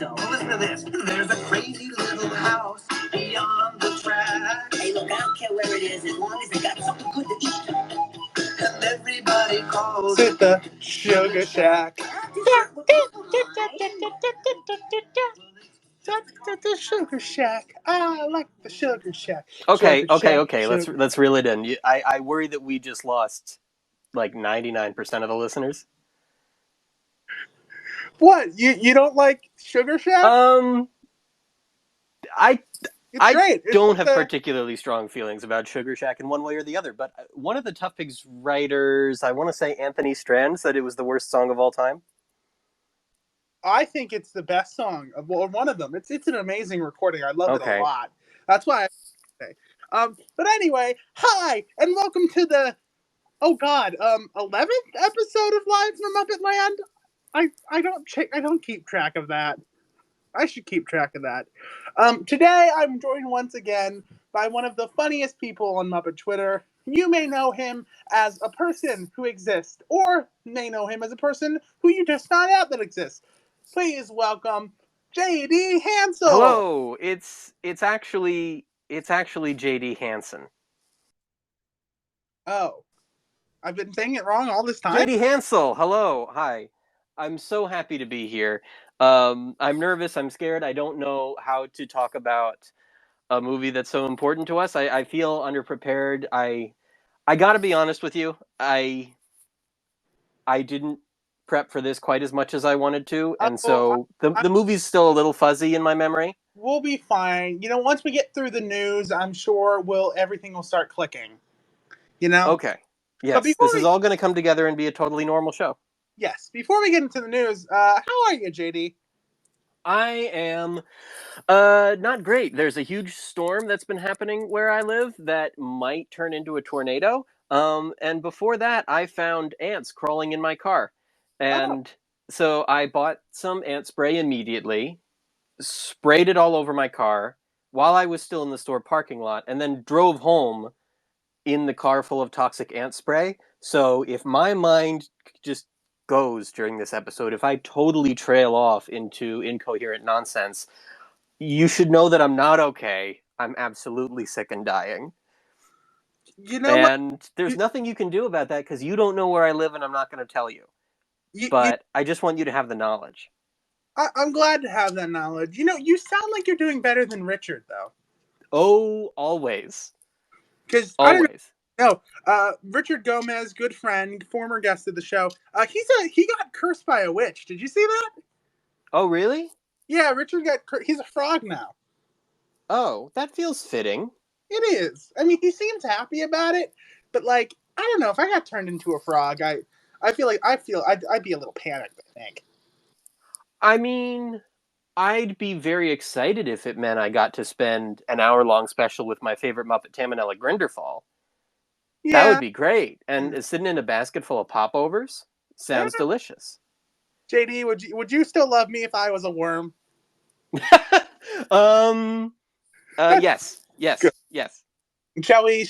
Hansel. Well, listen to this. There's a crazy little house beyond the track. Hey, look, I don't care where it is as long as they got something good to eat. And everybody calls it the Sugar Shack. The Sugar Shack. I like the Sugar Shack. Okay. Sugar. Let's reel it in. I worry that we just lost like 99% of the listeners. What? You don't like Sugar Shack? It's great. It's don't like have particularly strong feelings about Sugar Shack in one way or the other, but one of the Tough Pigs writers, I want to say Anthony Strand, said it was the worst song of all time. I think it's the best song of one of them. It's an amazing recording. I love it a lot. That's why I say. But anyway, hi and welcome to the 11th episode of Live from Muppet Land. I don't keep track of that. I should keep track of that. Today I'm joined once again by one of the funniest people on Muppet Twitter. You may know him as a person who exists, or may know him as a person who you just found out that exists. Please welcome J.D. Hansel. Hello, it's actually J.D. Hansen. Oh, I've been saying it wrong all this time. J.D. Hansel, hello, hi. I'm so happy to be here. I'm nervous. I'm scared. I don't know how to talk about a movie that's so important to us. I feel underprepared. I gotta be honest with you. I didn't prep for this quite as much as I wanted to, and so the movie's still a little fuzzy in my memory. We'll be fine. Once we get through the news, I'm sure everything will start clicking. Okay. Yes, this is all going to come together and be a totally normal show. Yes. Before we get into the news, how are you, JD? I am not great. There's a huge storm that's been happening where I live that might turn into a tornado. And before that, I found ants crawling in my car. And so I bought some ant spray immediately, sprayed it all over my car while I was still in the store parking lot, and then drove home in the car full of toxic ant spray. So if my mind just goes during this episode, if I totally trail off into incoherent nonsense, you should know that I'm not okay. I'm absolutely sick and dying. There's nothing you can do about that because you don't know where I live and I'm not going to tell you. But I just want you to have the knowledge. I'm glad to have that knowledge. You sound like you're doing better than Richard, though. Oh, always. Because always. Richard Gomez, good friend, former guest of the show. He got cursed by a witch. Did you see that? Oh, really? Yeah, Richard he's a frog now. Oh, that feels fitting. It is. I mean, he seems happy about it, but I don't know. If I got turned into a frog, I feel I'd be a little panicked, I think. I mean, I'd be very excited if it meant I got to spend an hour-long special with my favorite Muppet, Tamanella Grinderfall. Yeah. That would be great. And sitting in a basket full of popovers sounds delicious. JD, would you still love me if I was a worm? Yes. Good. Yes. Shall we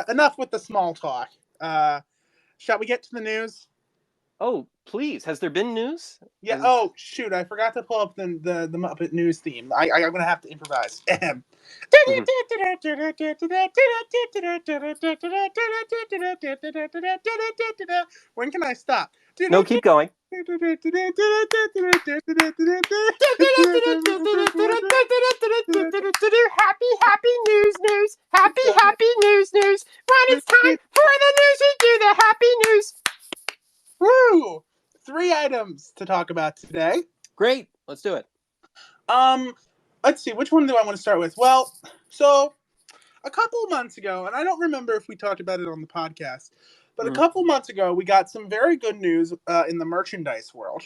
enough with the small talk. Shall we get to the news? Oh, please. Has there been news? Yeah. Oh, shoot. I forgot to pull up the Muppet news theme. I'm going to have to improvise. When can I stop? No, keep going. Happy news. Happy news. When it's time for the news, we do the happy news. Woo! 3 items to talk about today. Great. Let's do it. Let's see. Which one do I want to start with? Well, so a couple months ago, and I don't remember if we talked about it on the podcast, but a couple months ago, we got some very good news in the merchandise world.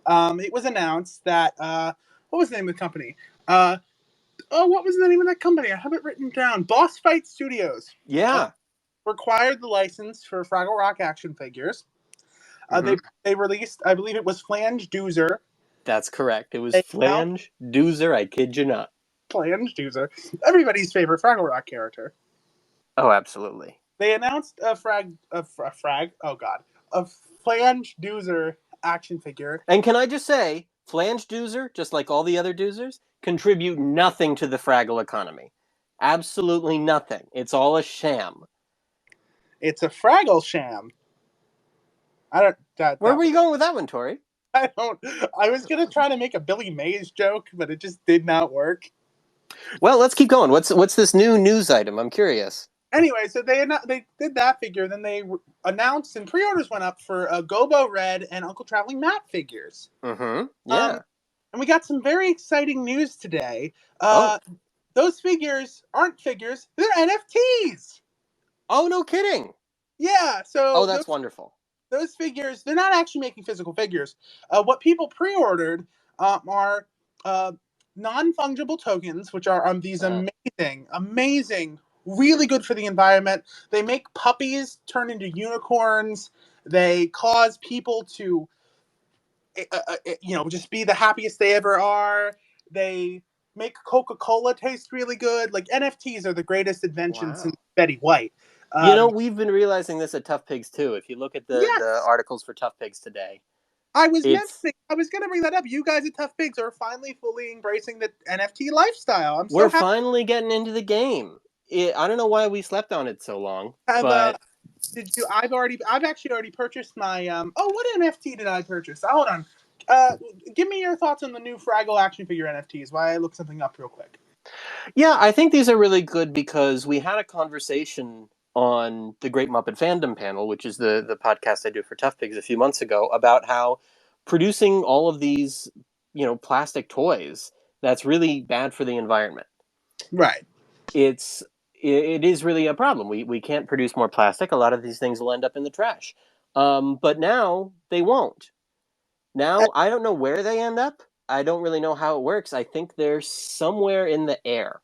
It was announced that, what was the name of the company? What was the name of that company? I have it written down. Boss Fight Studios. Yeah. Acquired the license for Fraggle Rock action figures. They released, I believe it was Flange Doozer. That's correct. It was Flange Doozer, I kid you not. Flange Doozer. Everybody's favorite Fraggle Rock character. Oh, absolutely. They announced a Flange Doozer action figure. And can I just say, Flange doozer, just like all the other doozers, contribute nothing to the Fraggle economy. Absolutely nothing. It's all a sham. It's a Fraggle sham. I don't. Where were you going with that one, Tori? I don't. I was gonna try to make a Billy Mays joke, but it just did not work. Well, let's keep going. What's this new news item? I'm curious. Anyway, so they did that figure, then they announced and pre-orders went up for Gobo Red and Uncle Traveling Matt figures. Mm-hmm. Um, Yeah. and we got some very exciting news today. Oh. Those figures aren't figures; they're NFTs. Oh, no kidding. Yeah. Oh, So that's wonderful. those figures, they're not actually making physical figures. What people pre-ordered are non-fungible tokens, which are these amazing, really good for the environment. They make puppies turn into unicorns. They cause people to, just be the happiest they ever are. They make Coca-Cola taste really good. Like NFTs are the greatest invention since Wow. Betty White. We've been realizing this at Tough Pigs too. If you look at the Yes, articles for Tough Pigs today, I was it's going to bring that up. You guys at Tough Pigs are finally fully embracing the NFT lifestyle. I'm so we're happy. finally getting into the game. I don't know why we slept on it so long, Have but did you? I've actually already purchased my Oh, what NFT did I purchase? Hold on. Give me your thoughts on the new Fraggle action figure NFTs. While I look something up real quick. yeah, I think these are really good because we had a conversation on the Great Muppet Fandom panel, which is the podcast I do for Tough Pigs a few months ago, about how producing all of these, plastic toys, that's really bad for the environment. Right. It is really a problem. We can't produce more plastic. A lot of these things will end up in the trash. But now they won't. Uh, Now I don't know where they end up. I don't really know how it works. I think they're somewhere in the air.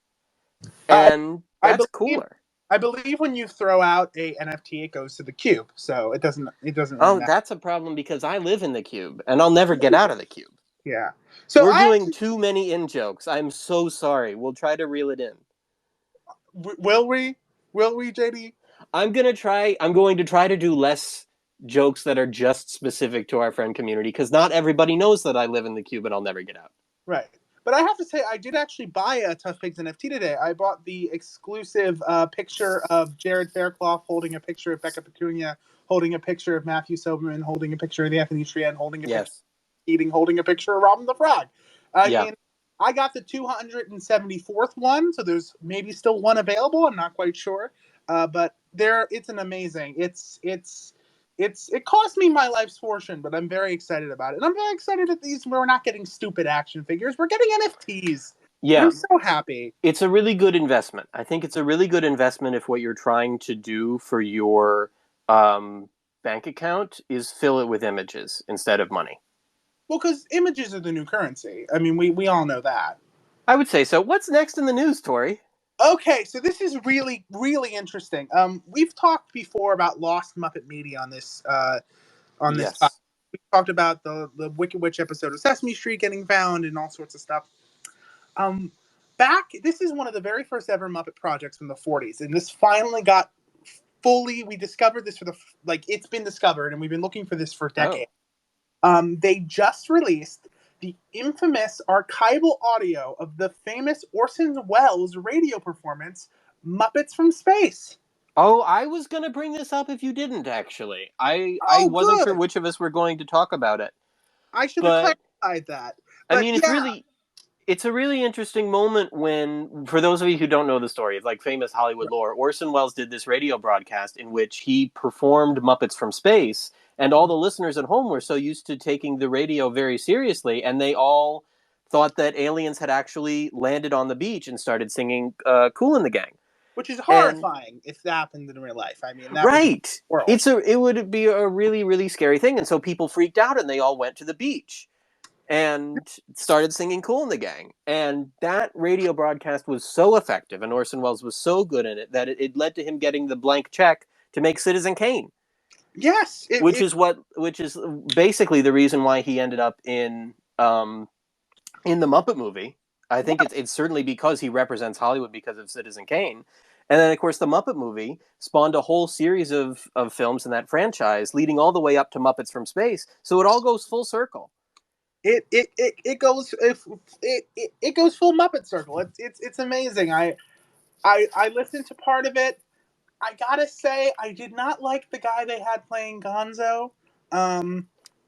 I And I that's believe cooler. I believe when you throw out a NFT, it goes to the cube, so it doesn't really Oh, matter. that's a problem because I live in the cube and I'll never get out of the cube. Yeah. So We're I doing actually too many in jokes. I'm so sorry. We'll try to reel it in. will we JD? I'm going to try to do less jokes that are just specific to our friend community because not everybody knows that I live in the cube and I'll never get out. Right. But I have to say, I did actually buy a Tough Pigs NFT today. I bought the exclusive picture of Jared Faircloth holding a picture of Becca Petunia, holding a picture of Matthew Soberman, holding a picture of the Anthony Trian, holding a picture Yes. of Eating, holding a picture of Robin the Frog. I Yeah. mean, I got the 274th one, so there's maybe still one available. I'm not quite sure, but it's an amazing. It cost me my life's fortune, but I'm very excited about it. And I'm very excited that we're not getting stupid action figures. We're getting NFTs. And Yeah. I'm so happy. It's a really good investment. I think it's a really good investment if what you're trying to do for your bank account is fill it with images instead of money. Well, because images are the new currency. I mean, we all know that. I would say so. What's next in the news, Tori? Okay, so this is really, really interesting. We've talked before about lost Muppet media on this podcast. Yes. We talked about the Wicked Witch episode of Sesame Street getting found and all sorts of stuff. Um, this is one of the very first ever Muppet projects from the 40s, and this finally got fully. We discovered this it's been discovered, and we've been looking for this for Oh. decades. They just released the infamous archival audio of the famous Orson Welles radio performance, Muppets from Space. Oh, I was going to bring this up if you didn't, actually. I Oh, wasn't sure good. which of us were going to talk about it. I should have But, clarified that. I But mean, yeah, it's a really interesting moment when, for those of you who don't know the story, it's like famous Hollywood lore. Orson Welles did this radio broadcast in which he performed Muppets from Space, and all the listeners at home were so used to taking the radio very seriously, and they all thought that aliens had actually landed on the beach and started singing Kool and the Gang. which is And horrifying if that happened in real life. I mean, that would be right, world. it would be a really really scary thing, and so people freaked out and they all went to the beach and started singing Kool and the Gang. And that radio broadcast was so effective, and Orson Welles was so good in it that it led to him getting the blank check to make Citizen Kane, Yes, which is basically the reason why he ended up in the Muppet Movie. I think it's certainly because he represents Hollywood because of Citizen Kane. And then, of course, the Muppet Movie spawned a whole series of films in that franchise, leading all the way up to Muppets from Space. So it all goes full circle. It goes it goes full Muppet Circle. It's amazing. I listened to part of it. I gotta say, I did not like the guy they had playing Gonzo. Oh,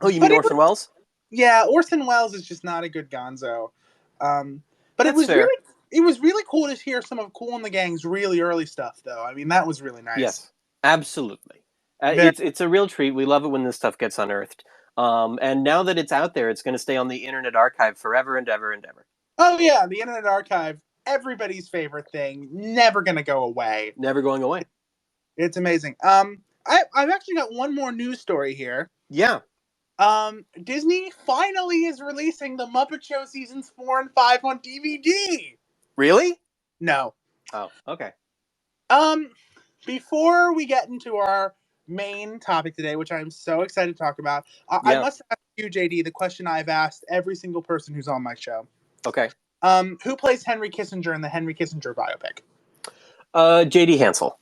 you But mean Orson Welles? yeah, Orson Welles is just not a good Gonzo. But That's fair. it was really cool to hear some of Kool and the Gang's really early stuff, though. I mean, that was really nice. Yes, absolutely. Very. It's a real treat. We love it when this stuff gets unearthed. And now that it's out there, it's going to stay on the Internet Archive forever and ever and ever. Oh yeah, the Internet Archive, everybody's favorite thing, never gonna go away. Never going away. It's amazing. I've actually got one more news story here. Yeah. Disney finally is releasing the Muppet Show seasons 4 and 5 on DVD. Really? No. Oh, okay. Before we get into our main topic today, which I'm so excited to talk about, I Yeah. must ask you, JD, the question I've asked every single person who's on my show. Okay. Who plays Henry Kissinger in the Henry Kissinger biopic? J.D. Hansel.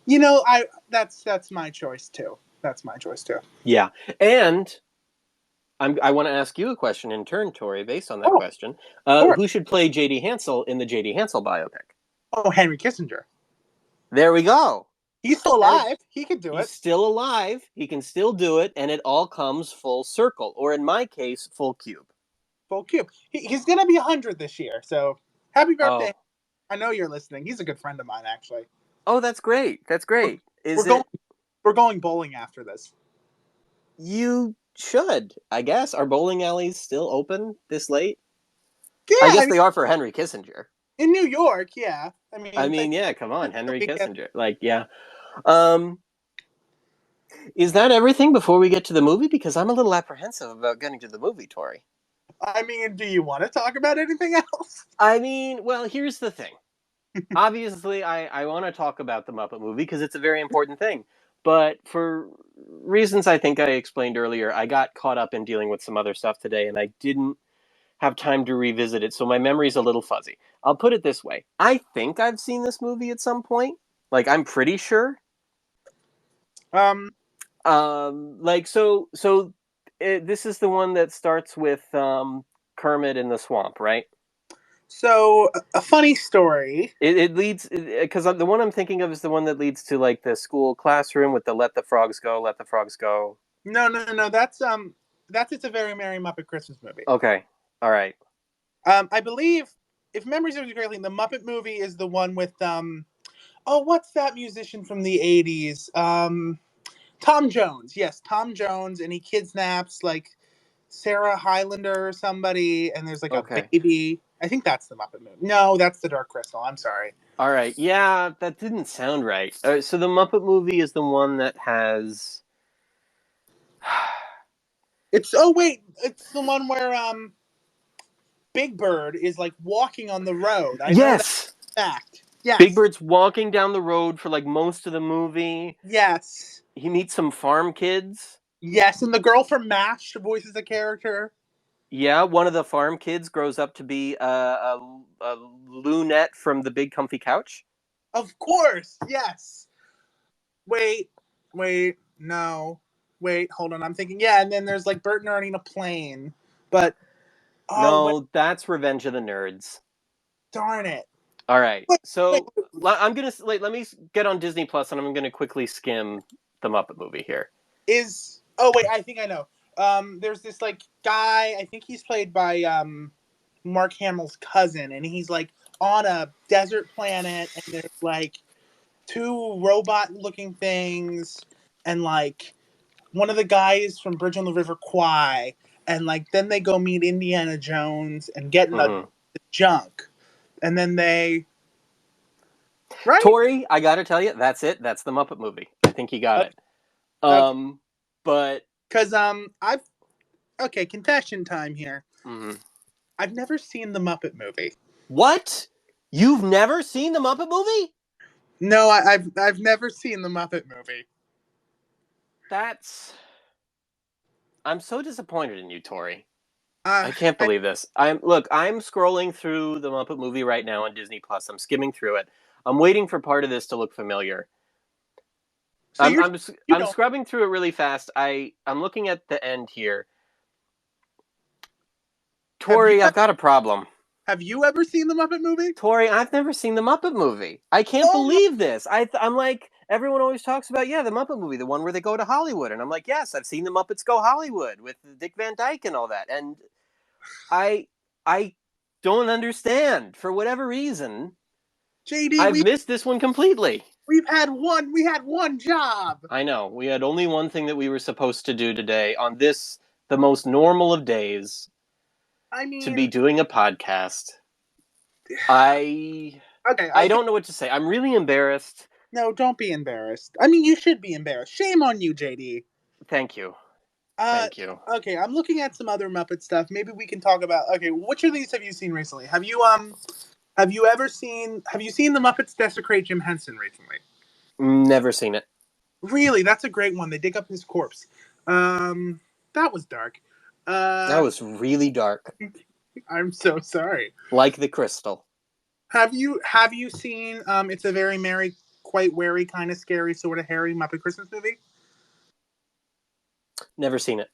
You know, that's my choice too. That's my choice too. Yeah, and I want to ask you a question in turn, Tori, based on that question. Who should play J.D. Hansel in the J.D. Hansel biopic? Oh, Henry Kissinger. There we go. He's still alive. He can do it. He's still alive. He can still do it, and it all comes full circle, or in my case, full cube. Full cube. He's going to be 100 this year, so happy birthday. Oh. I know you're listening. He's a good friend of mine, actually. Oh, that's great. That's great. We're going bowling after this. You should, I guess. Are bowling alleys still open this late? Yeah, I guess they are for Henry Kissinger. In New York, yeah. I mean, yeah, come on, Henry Kissinger. Like, yeah. Is that everything before we get to the movie? Because I'm a little apprehensive about getting to the movie, Tori. I mean, do you want to talk about anything else? I mean, well, here's the thing. Obviously, I want to talk about the Muppet Movie because it's a very important thing. But for reasons I think I explained earlier, I got caught up in dealing with some other stuff today, and I didn't have time to revisit it, so my memory's a little fuzzy. I'll put it this way. I think I've seen this movie at some point. Like, I'm pretty sure. This is the one that starts with Kermit in the swamp, right? So, a funny story. It leads, because the one I'm thinking of is the one that leads to, like, the school classroom with the let the frogs go, let the frogs go. No. That's It's a Very Merry Muppet Christmas Movie. Okay. All right. I believe, if memory serves me correctly, the Muppet Movie is the one with, what's that musician from the 80s? Tom Jones. Yes, Tom Jones, and he kidnaps, like, Sarah Highlander or somebody, and there's, like, a baby. I think that's the Muppet Movie. No, that's the Dark Crystal. I'm sorry. All right. Yeah, that didn't sound right. So the Muppet Movie is the one that has... It's the one where, Big Bird is, like, walking on the road. I know that's a fact. Yes. Big Bird's walking down the road for, like, most of the movie. Yes. He meets some farm kids. Yes, and the girl from MASH voices a character. Yeah, one of the farm kids grows up to be a lunette from The Big Comfy Couch. Of course, yes. Wait, no. Wait, hold on, I'm thinking, yeah, and then there's, like, Bert and Ernie in a plane. But, that's Revenge of the Nerds. Darn it. All right, I'm going to, let me get on Disney Plus, and I'm going to quickly skim the Muppet Movie here. I think I know. There's this, like, guy, I think he's played by Mark Hamill's cousin, and he's, like, on a desert planet, and there's, like, two robot-looking things, and, like, one of the guys from Bridge on the River Kwai, and, like, then they go meet Indiana Jones and get in the junk, and then they... Right? Tori, I gotta tell you, that's it. That's the Muppet Movie. I think you got it. But... Because, confession time here. Mm-hmm. I've never seen the Muppet Movie. What? You've never seen the Muppet Movie? No, I've never seen the Muppet Movie. I'm so disappointed in you, Tori. I can't believe this. I'm scrolling through the Muppet Movie right now on Disney Plus. I'm skimming through it. I'm waiting for part of this to look familiar. So I'm scrubbing through it really fast. I'm looking at the end here. Tori, I've got a problem. Have you ever seen the Muppet Movie? Tori, I've never seen the Muppet Movie. I can't believe this. I'm like, everyone always talks about, the Muppet Movie, the one where they go to Hollywood. And I'm like, yes, I've seen the Muppets Go Hollywood with Dick Van Dyke and all that. And I don't understand. For whatever reason, JD, I've missed this one completely. We had one job. I know. We had only one thing that we were supposed to do today on this, the most normal of days. To be doing a podcast. I don't know what to say. I'm really embarrassed. No, don't be embarrassed. I mean, you should be embarrassed. Shame on you, JD. Thank you. Thank you. Okay, I'm looking at some other Muppet stuff. Maybe we can talk about. Okay, which of these have you seen recently? Have you seen the Muppets Desecrate Jim Henson recently? Never seen it. Really, that's a great one. They dig up his corpse. That was dark. That was really dark. I'm so sorry. Like the crystal. Have you seen It's a Very Merry, Quite Wary, Kind of Scary, Sort of Hairy Muppet Christmas Movie? Never seen it.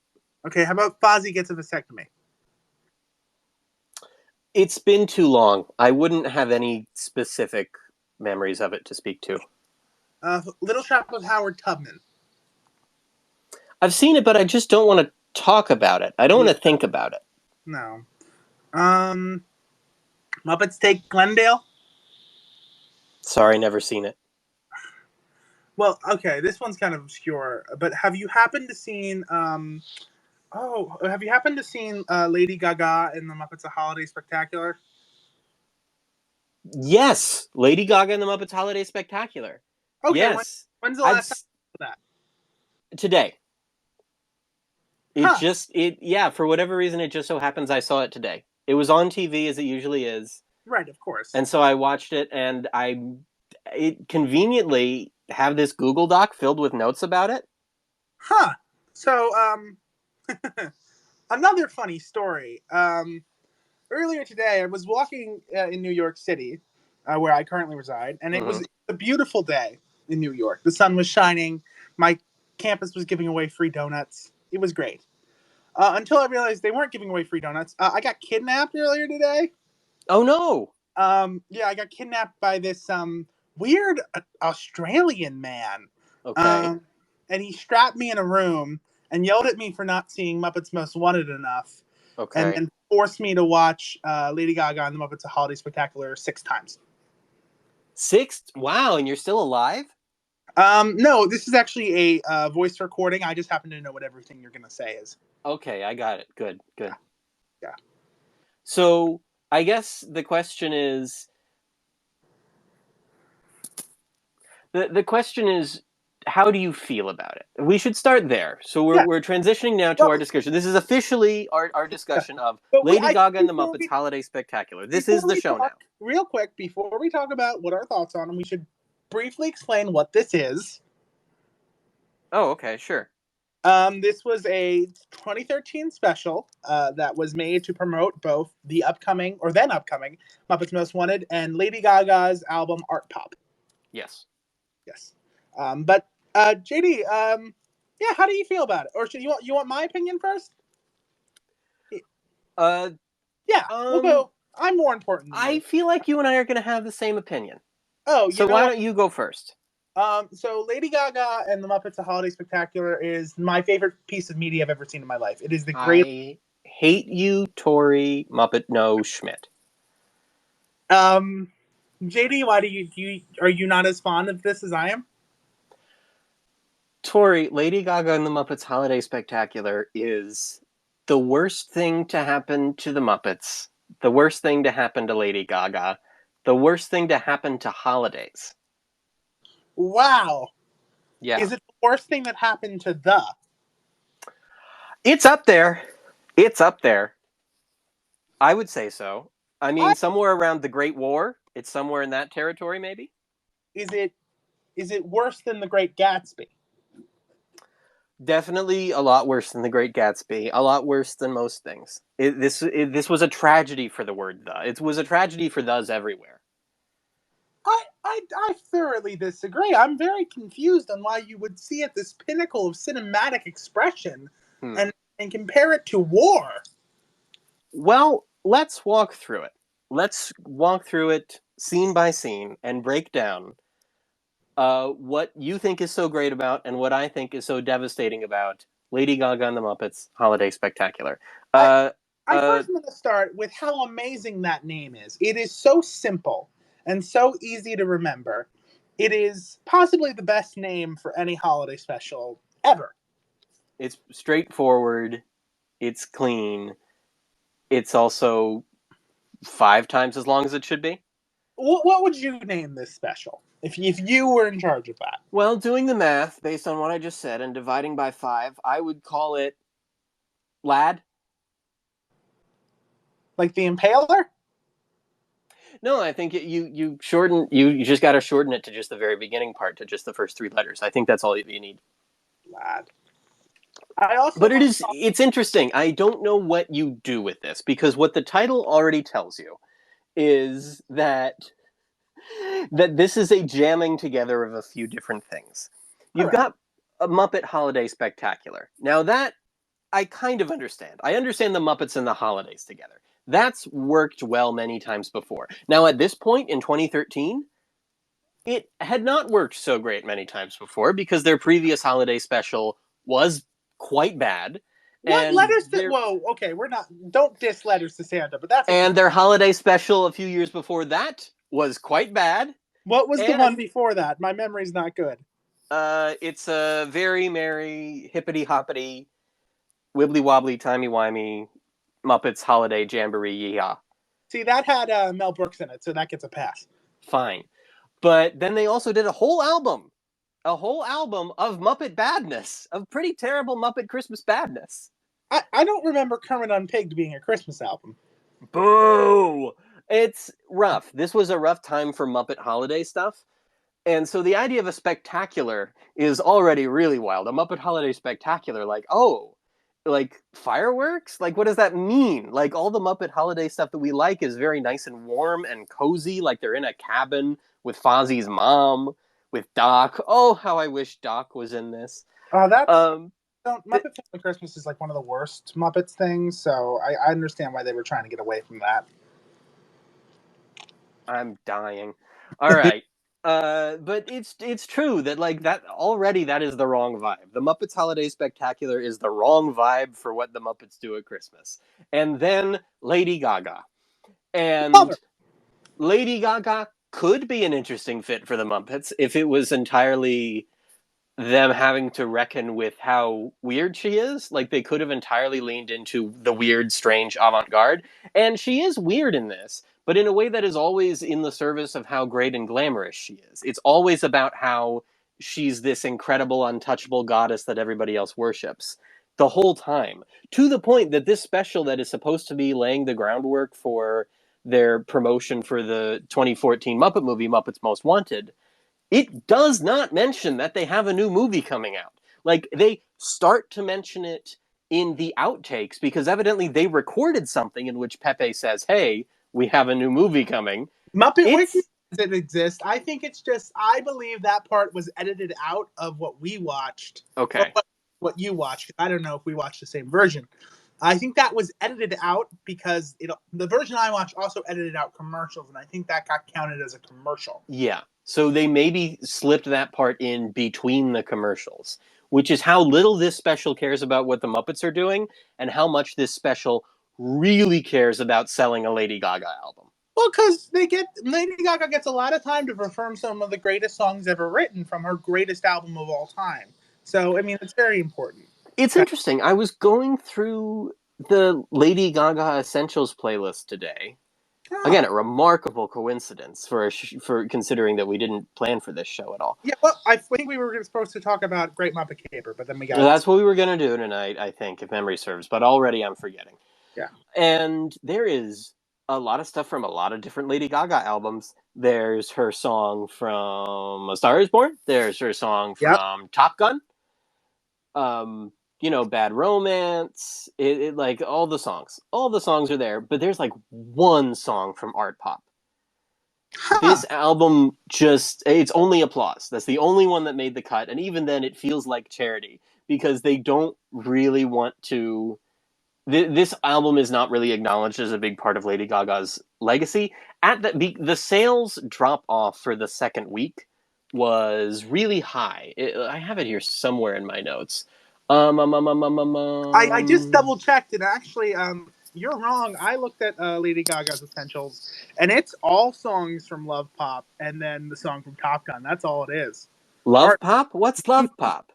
Okay, how about Fozzie Gets a Vasectomy? It's been too long. I wouldn't have any specific memories of it to speak to. Little Shop of Howard Tubman. I've seen it, but I just don't want to talk about it. I don't want to think about it. No. Muppets Take Glendale? Sorry, never seen it. Well, okay, this one's kind of obscure, but have you happened to seen Lady Gaga in the Muppets A Holiday Spectacular? Yes, Lady Gaga in the Muppets Holiday Spectacular. Okay, yes. When's the last time you saw that? Today. For whatever reason, it just so happens I saw it today. It was on TV as it usually is. Right, of course. And so I watched it, and it conveniently have this Google Doc filled with notes about it. Huh. So, another funny story. Earlier today, I was walking in New York City, where I currently reside, and it was a beautiful day in New York. The sun was shining. My campus was giving away free donuts. It was great. Until I realized they weren't giving away free donuts. I got kidnapped earlier today. Oh, no. I got kidnapped by this weird Australian man. Okay. And he strapped me in a room and yelled at me for not seeing Muppets Most Wanted enough. Okay. And forced me to watch Lady Gaga and the Muppets A Holiday Spectacular 6 times. 6? Wow, and you're still alive? No, this is actually a voice recording. I just happen to know what everything you're going to say is. Okay, I got it. Good. Yeah. So, I guess the question is... The question is, how do you feel about it? We should start there. So we're transitioning now to our discussion. This is officially our discussion of Lady Gaga and the Muppets Holiday Spectacular. This is the show now. Real quick, before we talk about what our thoughts on, we should briefly explain what this is. Oh, okay, sure. This was a 2013 special that was made to promote both the upcoming Muppets Most Wanted and Lady Gaga's album Art Pop. Yes. But JD, how do you feel about it? Or should you want my opinion first? We'll go. I'm more important than you. I feel like you and I are going to have the same opinion. Oh, so why don't you go first? So Lady Gaga and the Muppets A Holiday Spectacular is my favorite piece of media I've ever seen in my life. It is the great. I hate you, Tori Muppet No Schmidt. JD, why are you not as fond of this as I am? Tori, Lady Gaga and the Muppets Holiday Spectacular is the worst thing to happen to the Muppets, the worst thing to happen to Lady Gaga, the worst thing to happen to holidays. Wow. Yeah. Is it the worst thing that happened to the? It's up there. I would say so. I mean, somewhere around the Great War. It's somewhere in that territory, maybe. Is it worse than the Great Gatsby? Definitely a lot worse than the Great Gatsby. A lot worse than most things. This was a tragedy for the word the. It was a tragedy for thes everywhere. I thoroughly disagree. I'm very confused on why you would see it this pinnacle of cinematic expression and compare it to war. Well, let's walk through it. Let's walk through it scene by scene and break down what you think is so great about and what I think is so devastating about Lady Gaga and the Muppets Holiday Spectacular. I Uh, I uh, first want to start with how amazing that name is. It is so simple and so easy to remember. It is possibly the best name for any holiday special ever. it's straightforward. It's clean. It's also 5 times as long as it should be. What would you name this special if you were in charge of that? Well, doing the math based on what I just said and dividing by 5, I would call it Lad. Like the Impaler? No, I think you shorten you just got to shorten it to just the very beginning part, to just the first 3 letters. I think that's all you need. Lad. I also But want to it's interesting. I don't know what you do with this, because what the title already tells you is that this is a jamming together of a few different things. You've correct. got a Muppet Holiday Spectacular. Now that I kind of understand. I understand the Muppets and the holidays together. That's worked well many times before. Now at this point in 2013, it had not worked so great many times before, because their previous holiday special was quite bad, What and letters to whoa, okay, we're not don't diss letters to Santa, but that's a their holiday special a few years before that was quite bad. what was the one And before that? My memory's not good. it's a very merry, hippity hoppity, wibbly wobbly, timey wimey Muppets holiday jamboree yeehaw. See, that had Mel Brooks in it, so that gets a pass. Fine. But then they also did a whole album of Muppet badness, of pretty terrible Muppet Christmas badness. I don't remember Kermit Unpigged being a Christmas album. Boo! It's rough. This was a rough time for Muppet holiday stuff. And so the idea of a spectacular is already really wild. A Muppet Holiday Spectacular, like, oh, like fireworks? Like, what does that mean? Like, all the Muppet Holiday stuff that we like is very nice and warm and cozy, like they're in a cabin with Fozzie's mom, with Doc. Oh, how I wish Doc was in this. That's Um, th- Muppet Family Christmas is like one of the worst Muppets things, so I understand why they were trying to get away from that. I'm dying. All right. But it's true that, like, that already, that is the wrong vibe. The Muppets Holiday Spectacular is the wrong vibe for what the Muppets do at Christmas. And then Lady Gaga. Love her. And Lady Gaga could be an interesting fit for the Muppets if it was entirely them having to reckon with how weird she is. Like, they could have entirely leaned into the weird, strange avant-garde. And she is weird in this, but in a way that is always in the service of how great and glamorous she is. It's always about how she's this incredible, untouchable goddess that everybody else worships the whole time. To the point that this special, that is supposed to be laying the groundwork for their promotion for the 2014 Muppet movie, Muppets Most Wanted, it does not mention that they have a new movie coming out. Like, they start to mention it in the outtakes, because evidently they recorded something in which Pepe says, "Hey, we have a new movie coming." Muppet Wiki It's doesn't exist. I think it's just I believe that part was edited out of what we watched. Well, okay. what you watched. I don't know if we watched the same version. I think that was edited out because the version I watched also edited out commercials, and I think that got counted as a commercial. Yeah. So they maybe slipped that part in between the commercials, which is how little this special cares about what the Muppets are doing, and how much this special really cares about selling a Lady Gaga album. Well, because Lady Gaga gets a lot of time to perform some of the greatest songs ever written from her greatest album of all time. So I mean, it's very important. It's interesting. I was going through the Lady Gaga Essentials playlist today. Oh, Again, a remarkable coincidence for considering that we didn't plan for this show at all. yeah. Well, I think we were supposed to talk about Great Muppet Caper, but then we got That's what we were going to do tonight, I think, if memory serves, but already I'm forgetting. yeah. And there is a lot of stuff from a lot of different Lady Gaga albums. There's her song from A Star Is Born. There's her song Yep. from Top Gun. um Bad Romance, like all the songs are there, but there's like one song from Art Pop. Huh. This album, just, it's only Applause. That's the only one that made the cut, and even then it feels like charity, because they don't really want to This album is not really acknowledged as a big part of Lady Gaga's legacy. At the sales drop off for the second week was really high. I have it here somewhere in my notes. I just double checked, and actually, you're wrong. I looked at Lady Gaga's Essentials, and it's all songs from Love Pop, and then the song from Top Gun. That's all it is. Love Art Pop? What's Love Pop?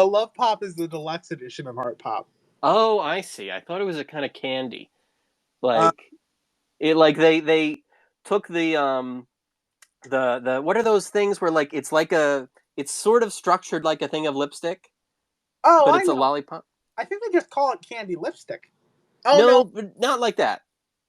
Love Pop is the deluxe edition of Art Pop. Oh, I see. I thought it was a kind of candy. Uh, Like it like they took the what are those things where like it's sort of structured like a thing of lipstick, oh, but I it's a know. lollipop. I think they just call it candy lipstick. Oh No, no, but not like that.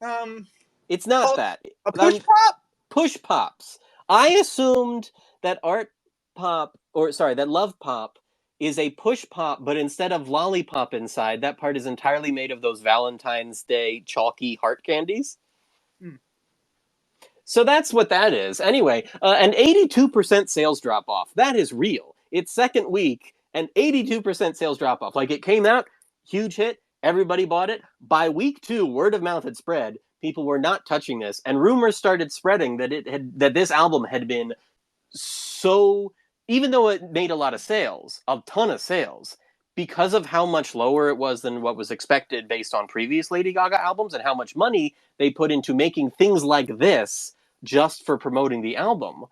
um, It's not oh, that. a push I'm pop. push pops. I assumed that art pop or sorry, that love pop is a push pop, but instead of lollipop inside, that part is entirely made of those Valentine's Day chalky heart candies. Hmm. So that's what that is. Anyway, an 82% sales drop off. That is real. It's second week, and 82% sales drop off. Like it came out, huge hit, everybody bought it. By week two, word of mouth had spread. People were not touching this, and rumors started spreading that this album had been so, even though it made a lot of sales, a ton of sales, because of how much lower it was than what was expected based on previous Lady Gaga albums and how much money they put into making things like this just for promoting the album,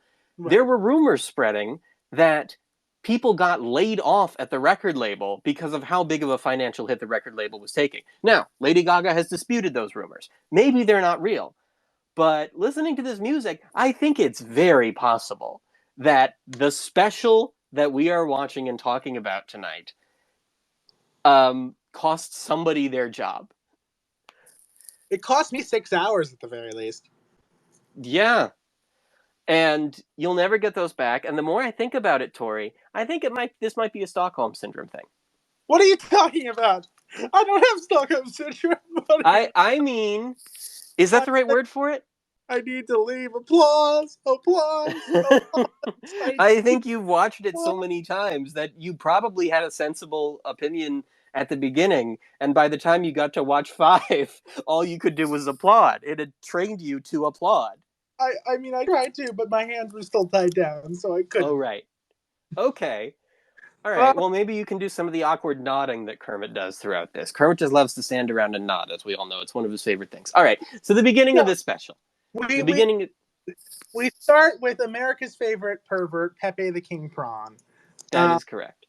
there Right. were rumors spreading that people got laid off at the record label because of how big of a financial hit the record label was taking. Now, Lady Gaga has disputed those rumors. Maybe they're not real. But listening to this music, I think it's very possible that the special that we are watching and talking about tonight cost somebody their job. It cost me 6 hours at the very least. Yeah. And you'll never get those back. And the more I think about it, Tori, I think this might be a Stockholm syndrome thing. What are you talking about? I don't have Stockholm syndrome, buddy. I mean, is that the right word for it? I need to leave. Applause! Applause! Applause! I think you've watched it so Applause. many times that you probably had a sensible opinion at the beginning, and by the time you got to watch five, all you could do was applaud. It had trained you to applaud. I mean, I tried to, but my hands were still tied down, so I Oh, couldn't. right. Okay. All Uh, right. Well, maybe you can do some of the awkward nodding that Kermit does throughout this. Kermit just loves to stand around and nod, as we all know. It's one of his favorite things. All right. So the beginning of no, this special. we The we beginning. we start with America's favorite pervert, Pepe the King Prawn. That Uh, is correct.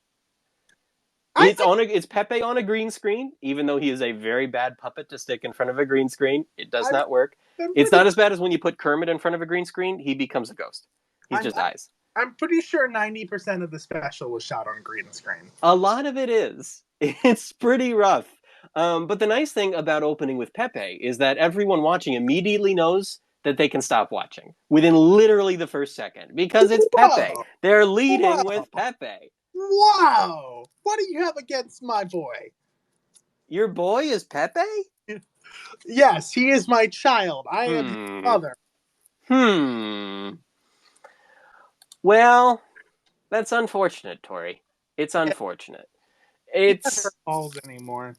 I think It's Pepe on a green screen, even though he is a very bad puppet to stick in front of a green screen. It does I'm not work. I'm It's pretty not as bad as when you put Kermit in front of a green screen. He becomes a ghost. He's I'm just eyes. I'm pretty sure 90% of the special was shot on green screen. A lot of it is. It's pretty rough. But the nice thing about opening with Pepe is that everyone watching immediately knows that they can stop watching within literally the first second because it's Pepe. Whoa! They're leading Whoa! with Pepe. Wow! What do you have against my boy? Your boy is Pepe? Yes, he is my child. I am his Hmm. mother. Hmm. Well, that's unfortunate, Tori. It's Yeah, unfortunate. he never It's calls anymore.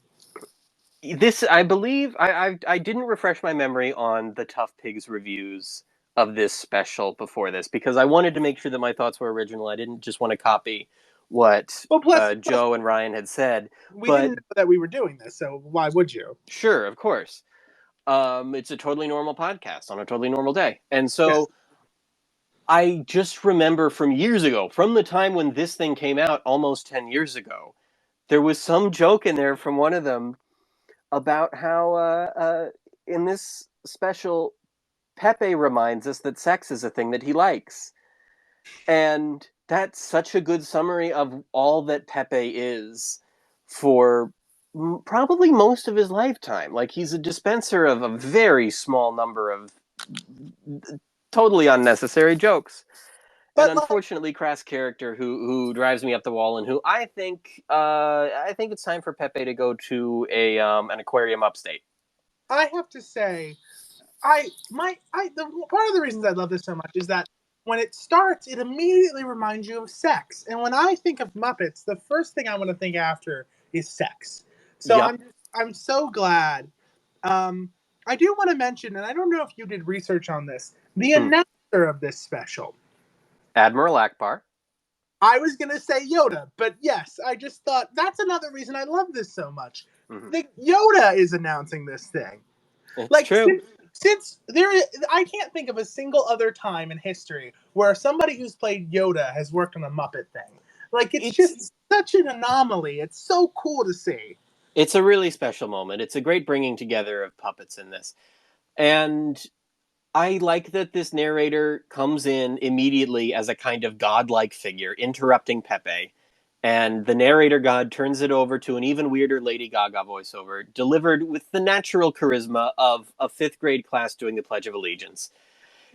this. I believe I didn't refresh my memory on the Tough Pigs reviews of this special before this because I wanted to make sure that my thoughts were original. I didn't just want to copy what But plus, Joe and Ryan had said. we didn't But know that we were doing this, so why would you? sure, of course, it's a totally normal podcast on a totally normal day, and Yes. so I just remember from years ago, from the time when this thing came out almost 10 years ago, there was some joke in there from one of them about how in this special, Pepe reminds us that sex is a thing that he likes. And that's such a good summary of all that Pepe is for probably most of his lifetime. Like, he's a dispenser of a very small number of totally unnecessary jokes. An But like, unfortunately crass character who drives me up the wall and who I think it's time for Pepe to go to a an aquarium upstate. I have to say, the part of the reasons I love this so much is that when it starts, it immediately reminds you of sex. And when I think of Muppets, the first thing I want to think after is sex. So Yep. I'm so glad. I do want to mention, and I don't know if you did research on this, the announcer of this special. Admiral Akbar. I was going to say Yoda, but yes, I just thought that's another reason I love this so much. The Yoda is announcing this thing. It's Like true. since I can't think of a single other time in history where somebody who's played Yoda has worked on a Muppet thing. Like it's just such an anomaly. It's so cool to see. It's a really special moment. It's a great bringing together of puppets in this. And I like that this narrator comes in immediately as a kind of godlike figure, interrupting Pepe. And the narrator god turns it over to an even weirder Lady Gaga voiceover, delivered with the natural charisma of a fifth grade class doing the Pledge of Allegiance.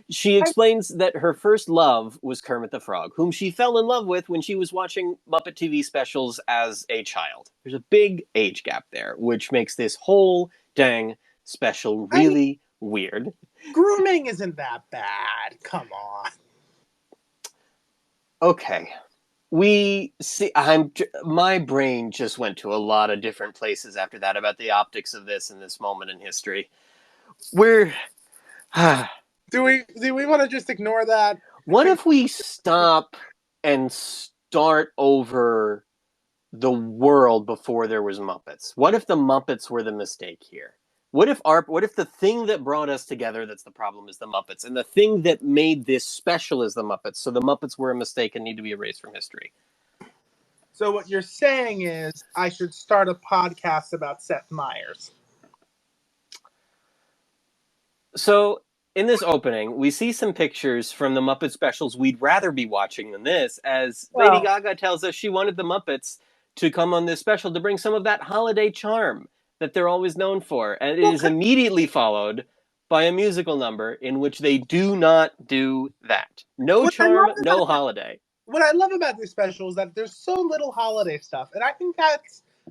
She I explains that her first love was Kermit the Frog, whom she fell in love with when she was watching Muppet TV specials as a child. There's a big age gap there, which makes this whole dang special I mean, really weird. grooming isn't that bad. Come on. Okay. We see my brain just went to a lot of different places after that about the optics of this in this moment in history. We're Do we want to just ignore that? What if we stop and start over the world before there was Muppets? What if the Muppets were the mistake here? What if the thing that brought us together that's the problem is the Muppets, and the thing that made this special is the Muppets, so the Muppets were a mistake and need to be erased from history? So what you're saying is I should start a podcast about Seth Meyers. So in this opening, we see some pictures from the Muppet specials we'd rather be watching than this, as Lady Well, Gaga tells us she wanted the Muppets to come on this special to bring some of that holiday charm that they're always known for. And it well, is immediately followed by a musical number in which they do not do that. No what I charm, love no about holiday. what I love about this special is that there's so little holiday stuff, and I think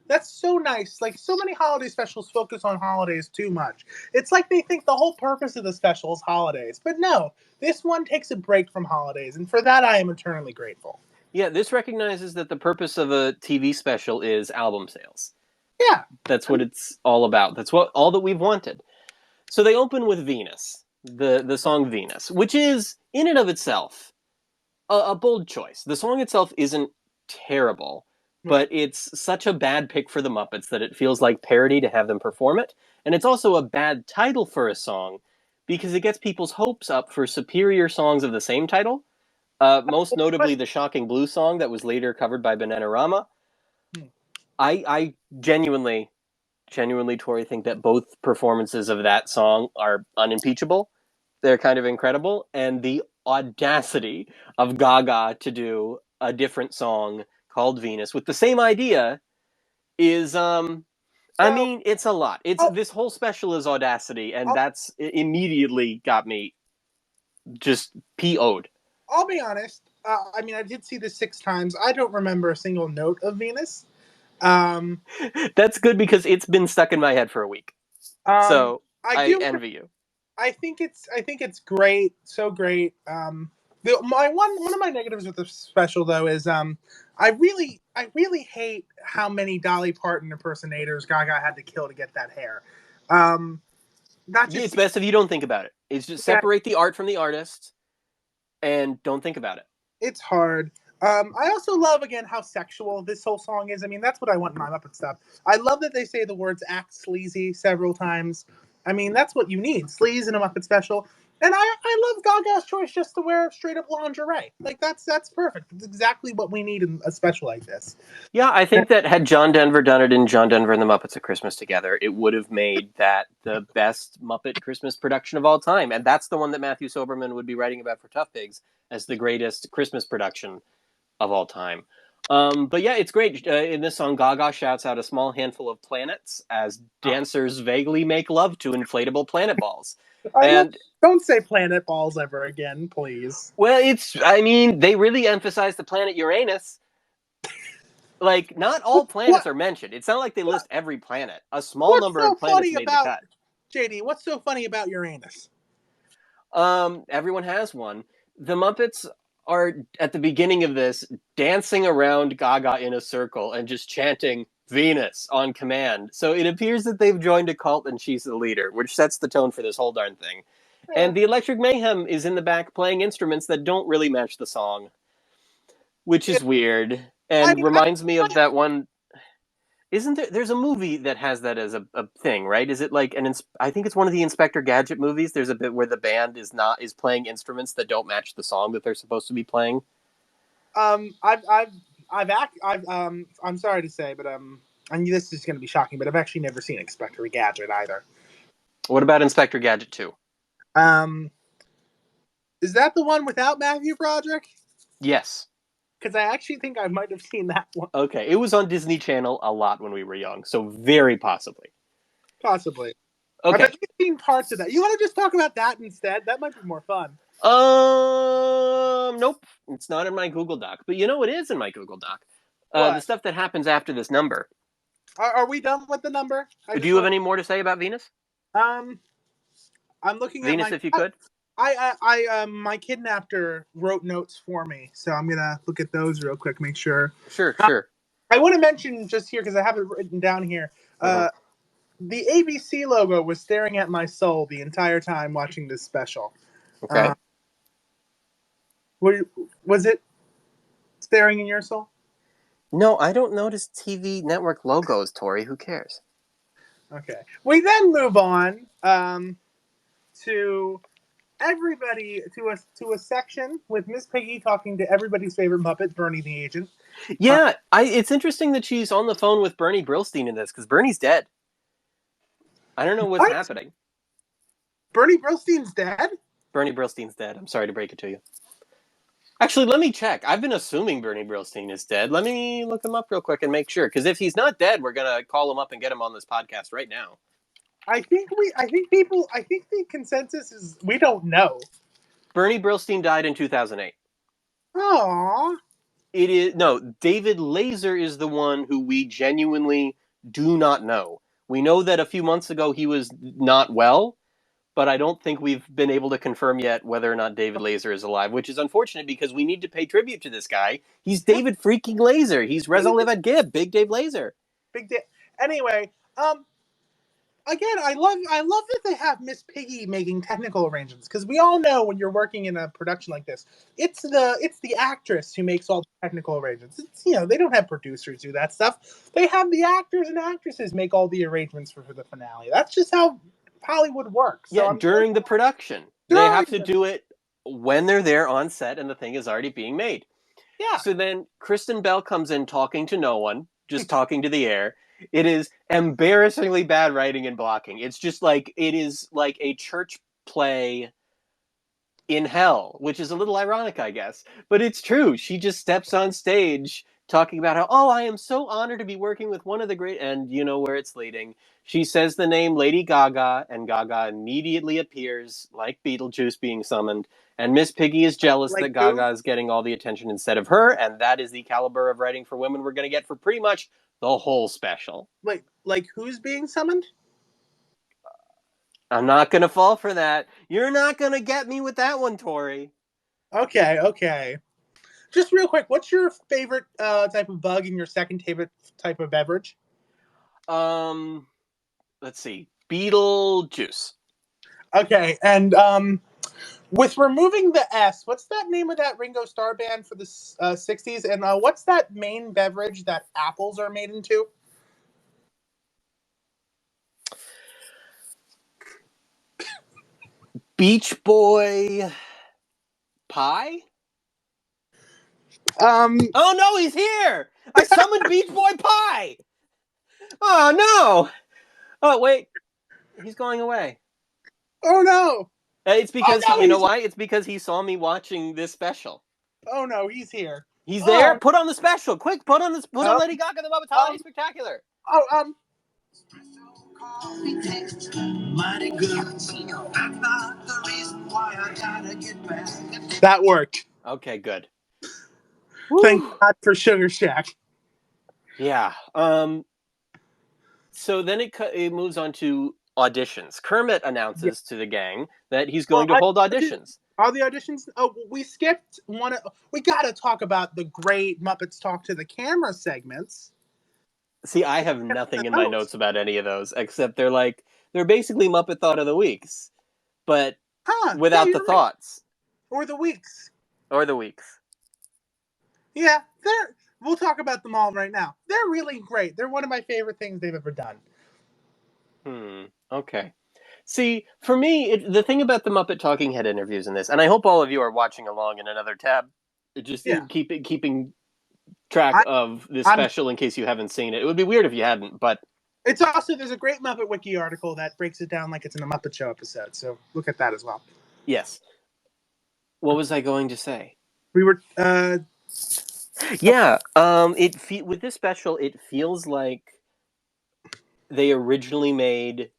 that's so nice. Like so many holiday specials focus on holidays too much. It's like they think the whole purpose of the special is holidays, but no, this one takes a break from holidays, and for that I am eternally grateful. Yeah, this recognizes that the purpose of a TV special is album sales. Yeah, That's what it's all about. That's what all that we've wanted. So they open with Venus, the song Venus, which is in and of itself a bold choice. The song itself isn't terrible, right. but it's such a bad pick for the Muppets that it feels like parody to have them perform it. And it's also a bad title for a song because it gets people's hopes up for superior songs of the same title. Most But notably, the Shocking Blue song that was later covered by Bananarama. hmm, I genuinely, Tori, think that both performances of that song are unimpeachable. They're kind of incredible. And the audacity of Gaga to do a different song called Venus with the same idea is, I so mean, it's a lot. It's I'll, this whole special is audacity, and I'll that's immediately got me just PO'd. I'll be honest. I mean, I did see this 6 times. I don't remember a single note of Venus. Um, That's good because it's been stuck in my head for a week. um, So I I do. envy you. I think it's great, so great. My one of my negatives with the special though is I really hate how many Dolly Parton impersonators Gaga had to kill to get that hair. Um, that just It's best if you don't think about it. It's just yeah, separate the art from the artist and don't think about it. it's hard. I also love again how sexual this whole song is. I mean, that's what I want in my Muppet stuff. I love that they say the words "act sleazy" several times. I mean, that's what you need, sleaze in a Muppet special. And I love Gaga's choice just to wear straight up lingerie. Like that's perfect. It's exactly what we need in a special like this. Yeah, I think that had John Denver done it in John Denver and the Muppets of Christmas together, it would have made that the best Muppet Christmas production of all time. And that's the one that Matthew Soberman would be writing about for Tough Pigs as the greatest Christmas production of all time. But yeah, it's great. In this song, Gaga shouts out a small handful of planets as Oh, dancers vaguely make love to inflatable planet balls. I love. And Don't say planet balls ever again, please. well, I mean, they really emphasize the planet Uranus. Like, not all What? planets are mentioned. It's not like they What? list every planet. A small What's number of so planets funny made the about cut. JD? What's so funny about Uranus? Everyone has one. The Muppets are, at the beginning of this, dancing around Gaga in a circle and just chanting Venus on command. So it appears that they've joined a cult and she's the leader, which sets the tone for this whole darn thing. Yeah. And the Electric Mayhem is in the back playing instruments that don't really match the song, which is weird and reminds me of that one. Isn't there? There's a movie that has that as a thing, right? Is it like I think it's one of the Inspector Gadget movies. There's a bit where the band is playing instruments that don't match the song that they're supposed to be playing. I'm sorry to say, but I knew this is going to be shocking, but I've actually never seen Inspector Gadget either. What about Inspector Gadget 2? Is that the one without Matthew Broderick? Yes. Because I actually think I might have seen that one. Okay, it was on Disney Channel a lot when we were young, so very possibly. Possibly. Okay. I've seen parts of that. You want to just talk about that instead? That might be more fun. Nope. It's not in my Google Doc. But you know what is in my Google Doc? The stuff that happens after this number. Are we done with the number? Do you have any more to say about Venus? I'm looking at Venus, if you could. My kidnapper wrote notes for me, so I'm gonna look at those real quick, make sure. Sure. I want to mention just here because I have it written down here. The ABC logo was staring at my soul the entire time watching this special. Okay. Was it staring in your soul? No, I don't notice TV network logos, Tori. Who cares? Okay. We then move on to everybody to a section with Miss Piggy talking to everybody's favorite Muppet, Bernie the agent. Yeah, it's interesting that she's on the phone with Bernie Brillstein in this because Bernie's dead. I don't know what's happening. Bernie Brillstein's dead? Bernie Brillstein's dead. I'm sorry to break it to you. Actually, let me check. I've been assuming Bernie Brillstein is dead. Let me look him up real quick and make sure. Because if he's not dead, we're gonna call him up and get him on this podcast right now. I think the consensus is we don't know. Bernie Brillstein died in 2008. Aww. David Laser is the one who we genuinely do not know. We know that a few months ago he was not well, but I don't think we've been able to confirm yet whether or not David Laser is alive, which is unfortunate because we need to pay tribute to this guy. He's David freaking Laser. He's Reza Levad Gibb, Big Dave Laser. Anyway, again, I love that they have Miss Piggy making technical arrangements because we all know when you're working in a production like this, it's the actress who makes all the technical arrangements. They don't have producers do that stuff. They have the actors and actresses make all the arrangements for the finale. That's just how Hollywood works. So during the production. They have to do it when they're there on set and the thing is already being made. Yeah. So then Kristen Bell comes in talking to no one, just talking to the air. It is embarrassingly bad writing and blocking. It's just like, it is like a church play in hell, which is a little ironic, I guess. But it's true. She just steps on stage talking about how, I am so honored to be working with one of the great, and you know where it's leading. She says the name Lady Gaga, and Gaga immediately appears, like Beetlejuice being summoned. And Miss Piggy is jealous that Gaga is getting all the attention instead of her, and that is the caliber of writing for women we're going to get for pretty much the whole special. Like who's being summoned? I'm not going to fall for that. You're not going to get me with that one, Tori. Okay. Just real quick, what's your favorite type of bug and your second favorite type of beverage? Let's see. Beetlejuice. Okay, and with removing the S, what's that name of that Ringo Starr band for the 60s? And what's that main beverage that apples are made into? Beach Boy pie? Oh no, he's here! I summoned Beach Boy Pie! Oh no! Oh wait, he's going away. Oh no! It's because you know why? It's because he saw me watching this special. Oh no, he's here. He's there. Put on the special, quick! Put on Lady Gaga the Muppet Holiday Spectacular. Mighty good. That's not the reason why I gotta get back. That worked. Okay, good. Thank God for Sugar Shack. Yeah. So then it moves on to auditions. Kermit announces to the gang that he's going to hold auditions. Are the auditions? Oh, we skipped one. We got to talk about the great Muppets Talk to the Camera segments. See, I have nothing in my notes about any of those, except they're basically Muppet Thought of the Weeks, but without the thoughts. Or the weeks. Or the weeks. Yeah, we'll talk about them all right now. They're really great. They're one of my favorite things they've ever done. Okay. See, for me, the thing about the Muppet Talking Head interviews in this, and I hope all of you are watching along in another tab, just keeping track of this special in case you haven't seen it. It would be weird if you hadn't, but... It's also, there's a great Muppet Wiki article that breaks it down like it's in a Muppet Show episode, so look at that as well. Yes. What was I going to say? We were, Yeah, with this special, it feels like they originally made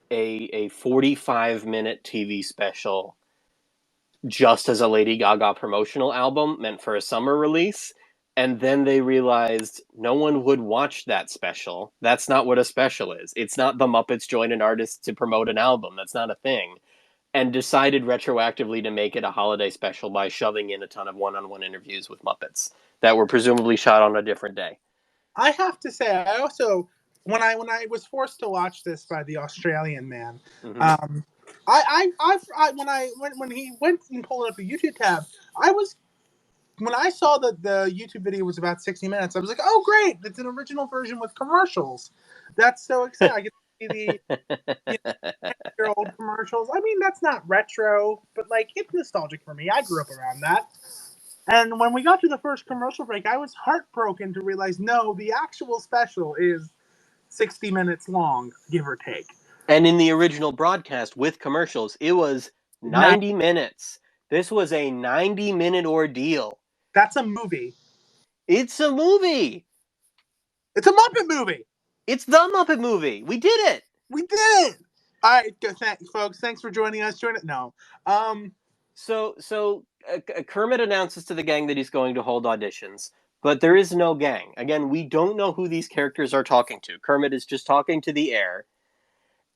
a 45-minute TV special just as a Lady Gaga promotional album meant for a summer release, and then they realized no one would watch that special. That's not what a special is. It's not the Muppets join an artist to promote an album. That's not a thing. And decided retroactively to make it a holiday special by shoving in a ton of one-on-one interviews with Muppets that were presumably shot on a different day. I have to say, I also, when I was forced to watch this by the Australian man, when he went and pulled up the YouTube tab, when I saw that the YouTube video was about 60 minutes, I was like, oh great, it's an original version with commercials. That's so exciting. I get to see the 10-year-old commercials. I mean, that's not retro, but like, it's nostalgic for me. I grew up around that. And when we got to the first commercial break, I was heartbroken to realize, no, the actual special is 60 minutes long, give or take. And in the original broadcast with commercials, it was 90 minutes. This was a 90-minute ordeal. That's a movie. It's a movie. It's a Muppet movie. It's the Muppet Movie. We did it. We did it. All right, folks. Thanks for joining us. No. So Kermit announces to the gang that he's going to hold auditions, but there is no gang. Again, we don't know who these characters are talking to. Kermit is just talking to the air.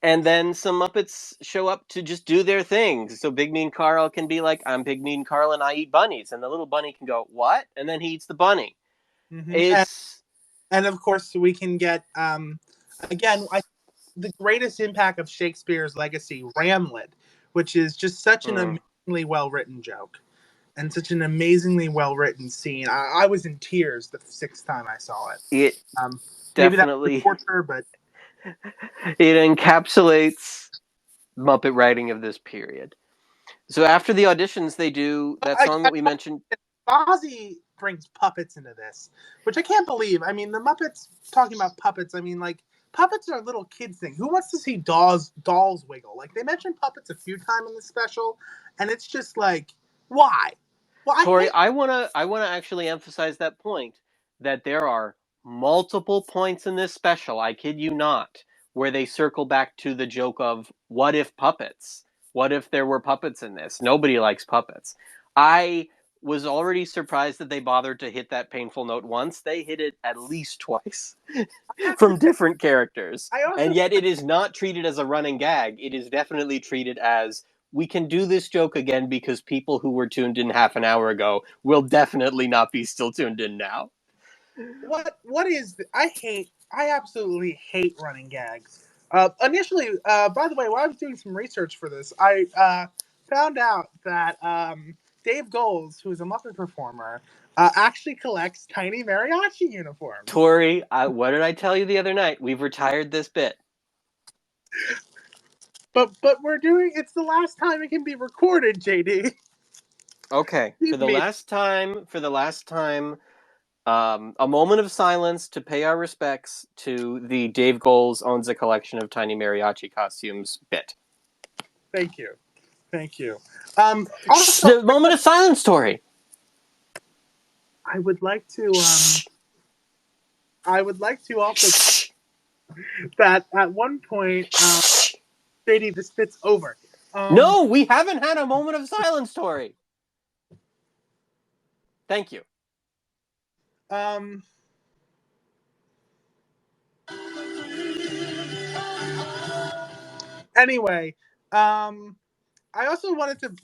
And then some Muppets show up to just do their thing. So Big Mean Carl can be like, I'm Big Mean Carl and I eat bunnies. And the little bunny can go, what? And then he eats the bunny. Mm-hmm. And of course, we can get, again, the greatest impact of Shakespeare's legacy, Ramlet, which is just such an amazingly well-written joke. And such an amazingly well-written scene. I was in tears the 6th time I saw it. It definitely... Maybe that was torture, but... It encapsulates Muppet writing of this period. So after the auditions, they do that song that we mentioned. Fozzie brings puppets into this, which I can't believe. I mean, the Muppets talking about puppets. I mean, like, puppets are a little kids thing. Who wants to see dolls wiggle? Like, they mentioned puppets a few times in the special, and it's just like, why? Well, Tori, I wanna actually emphasize that point, that there are multiple points in this special, I kid you not, where they circle back to the joke of, what if puppets? What if there were puppets in this? Nobody likes puppets. I was already surprised that they bothered to hit that painful note once. They hit it at least twice from different characters. And yet it is not treated as a running gag. It is definitely treated as, we can do this joke again because people who were tuned in half an hour ago will definitely not be still tuned in now. What is... I absolutely hate running gags. Initially, by the way, while I was doing some research for this, I found out that Dave Goelz, who is a Muppet performer, actually collects tiny mariachi uniforms. Tori, what did I tell you the other night? We've retired this bit. But it's the last time it can be recorded, JD. Okay, for the last time, a moment of silence to pay our respects to the Dave Goelz owns a collection of tiny mariachi costumes bit. Thank you. Also, the moment of silence, Tori. I would like to also that at one point, JD, this bit's over. No, we haven't had a moment of silence, Tori. Thank you. Anyway, I also wanted to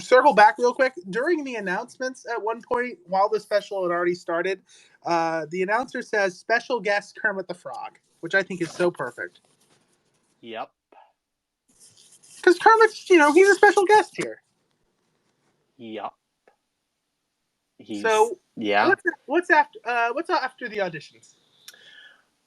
circle back real quick. During the announcements at one point, while the special had already started, the announcer says special guest Kermit the Frog, which I think is so perfect. Yep. Because Kermit's, he's a special guest here. Yep. What's after the auditions?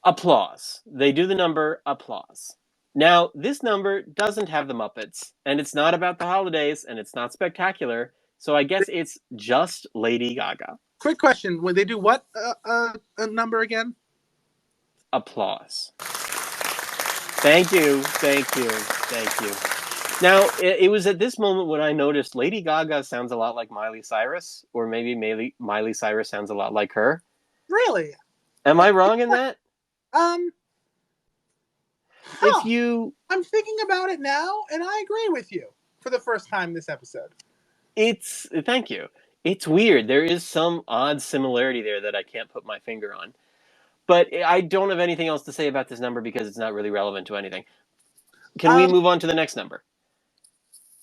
Applause. They do the number applause. Now, this number doesn't have the Muppets, and it's not about the holidays, and it's not spectacular, so I guess it's just Lady Gaga. Quick question. When they do what a number again? Applause. Thank you. Now, it was at this moment when I noticed Lady Gaga sounds a lot like Miley Cyrus, or maybe Miley Cyrus sounds a lot like her. Really? Am I wrong in that? I'm thinking about it now, and I agree with you for the first time this episode. Thank you. It's weird. There is some odd similarity there that I can't put my finger on. But I don't have anything else to say about this number because it's not really relevant to anything. Can we move on to the next number?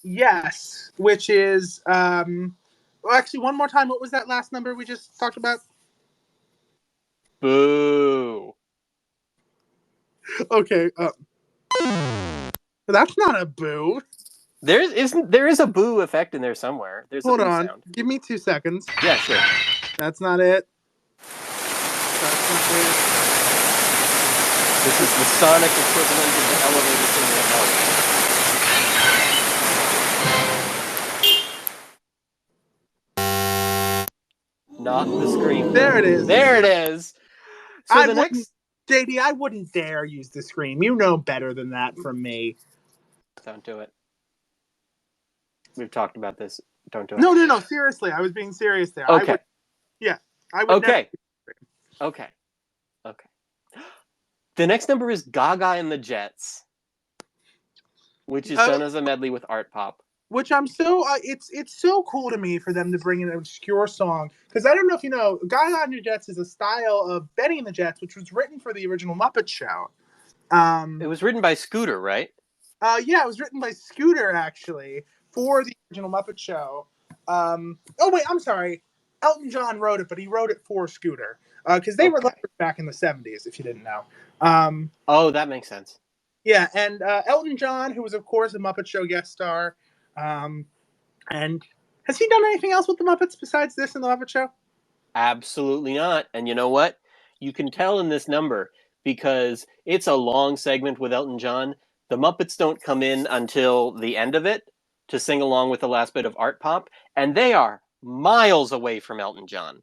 Yes, which is, actually, one more time, what was that last number we just talked about? Boo. Okay, that's not a boo. There is a boo effect in there somewhere. There's Hold a boo on. sound. Give me 2 seconds. Yeah, sure. That's not it. This is the sonic equivalent of the elevator singing of help. Not the scream. There it is. There it is. So JD, I wouldn't dare use the scream. You know better than that from me. Don't do it. We've talked about this. Don't do it. No. Seriously, I was being serious there. Okay. I would. Okay. Okay. The next number is Gaga and the Jets, which is done as a medley with Art Pop. Which I'm so it's so cool to me for them to bring in an obscure song, because I don't know if you know, Gaga and the Jets is a style of Benny and the Jets, which was written for the original Muppet Show. It was written by Scooter, right? Yeah, it was written by Scooter actually for the original Muppet Show. Oh wait, I'm sorry. Elton John wrote it, but he wrote it for Scooter because they were lovers back in the 70s. If you didn't know. Oh, that makes sense. Yeah, and Elton John, who was of course a Muppet Show guest star. And has he done anything else with the Muppets besides this in the Muppet Show? Absolutely not. And you know what? You can tell in this number because it's a long segment with Elton John. The Muppets don't come in until the end of it to sing along with the last bit of Art Pop, and they are miles away from Elton John.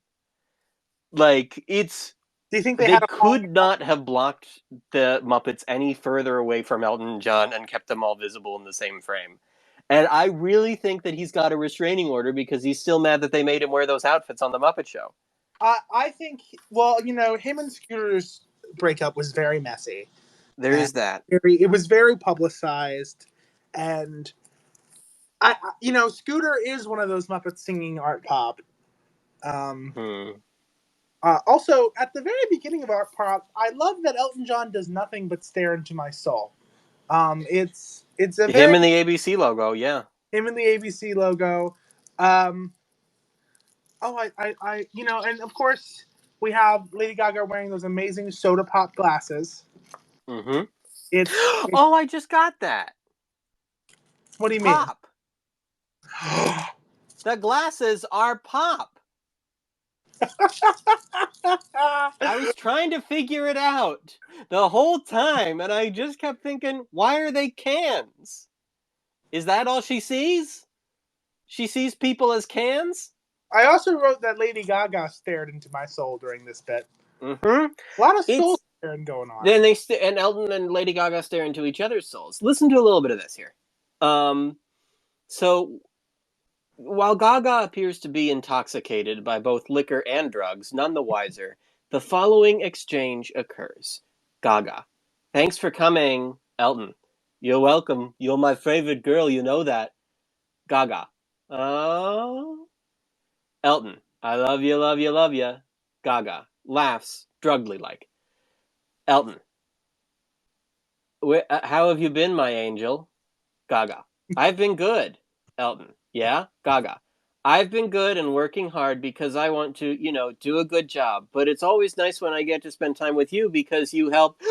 Like, it's... Do you think they could not have blocked the Muppets any further away from Elton John and kept them all visible in the same frame. And I really think that he's got a restraining order because he's still mad that they made him wear those outfits on the Muppet Show. I think, well, him and Scooter's breakup was very messy. There is that. It was very publicized, and Scooter is one of those Muppets singing Art Pop. Also, at the very beginning of Art Pop, I love that Elton John does nothing but stare into my soul. It's him in the ABC logo, yeah. Him in the ABC logo. And of course we have Lady Gaga wearing those amazing soda pop glasses. Mm-hmm. Oh, I just got that. What do you pop. Mean? The glasses are pop. I was trying to figure it out the whole time, and I just kept thinking, why are they cans? Is that all she sees? She sees people as cans? I also wrote that Lady Gaga stared into my soul during this bit. Mm-hmm. A lot of soul staring going on. Then and Elton and Lady Gaga stare into each other's souls. Listen to a little bit of this here. So, while Gaga appears to be intoxicated by both liquor and drugs, none the wiser, the following exchange occurs. Gaga: thanks for coming, Elton. You're welcome. You're my favorite girl, you know that. Gaga: oh. Elton: I love you, love you, love you. Gaga laughs, druggedly-like. Elton: how have you been, my angel? Gaga: I've been good, Elton. Yeah, Gaga. I've been good and working hard because I want to, do a good job. But it's always nice when I get to spend time with you because you help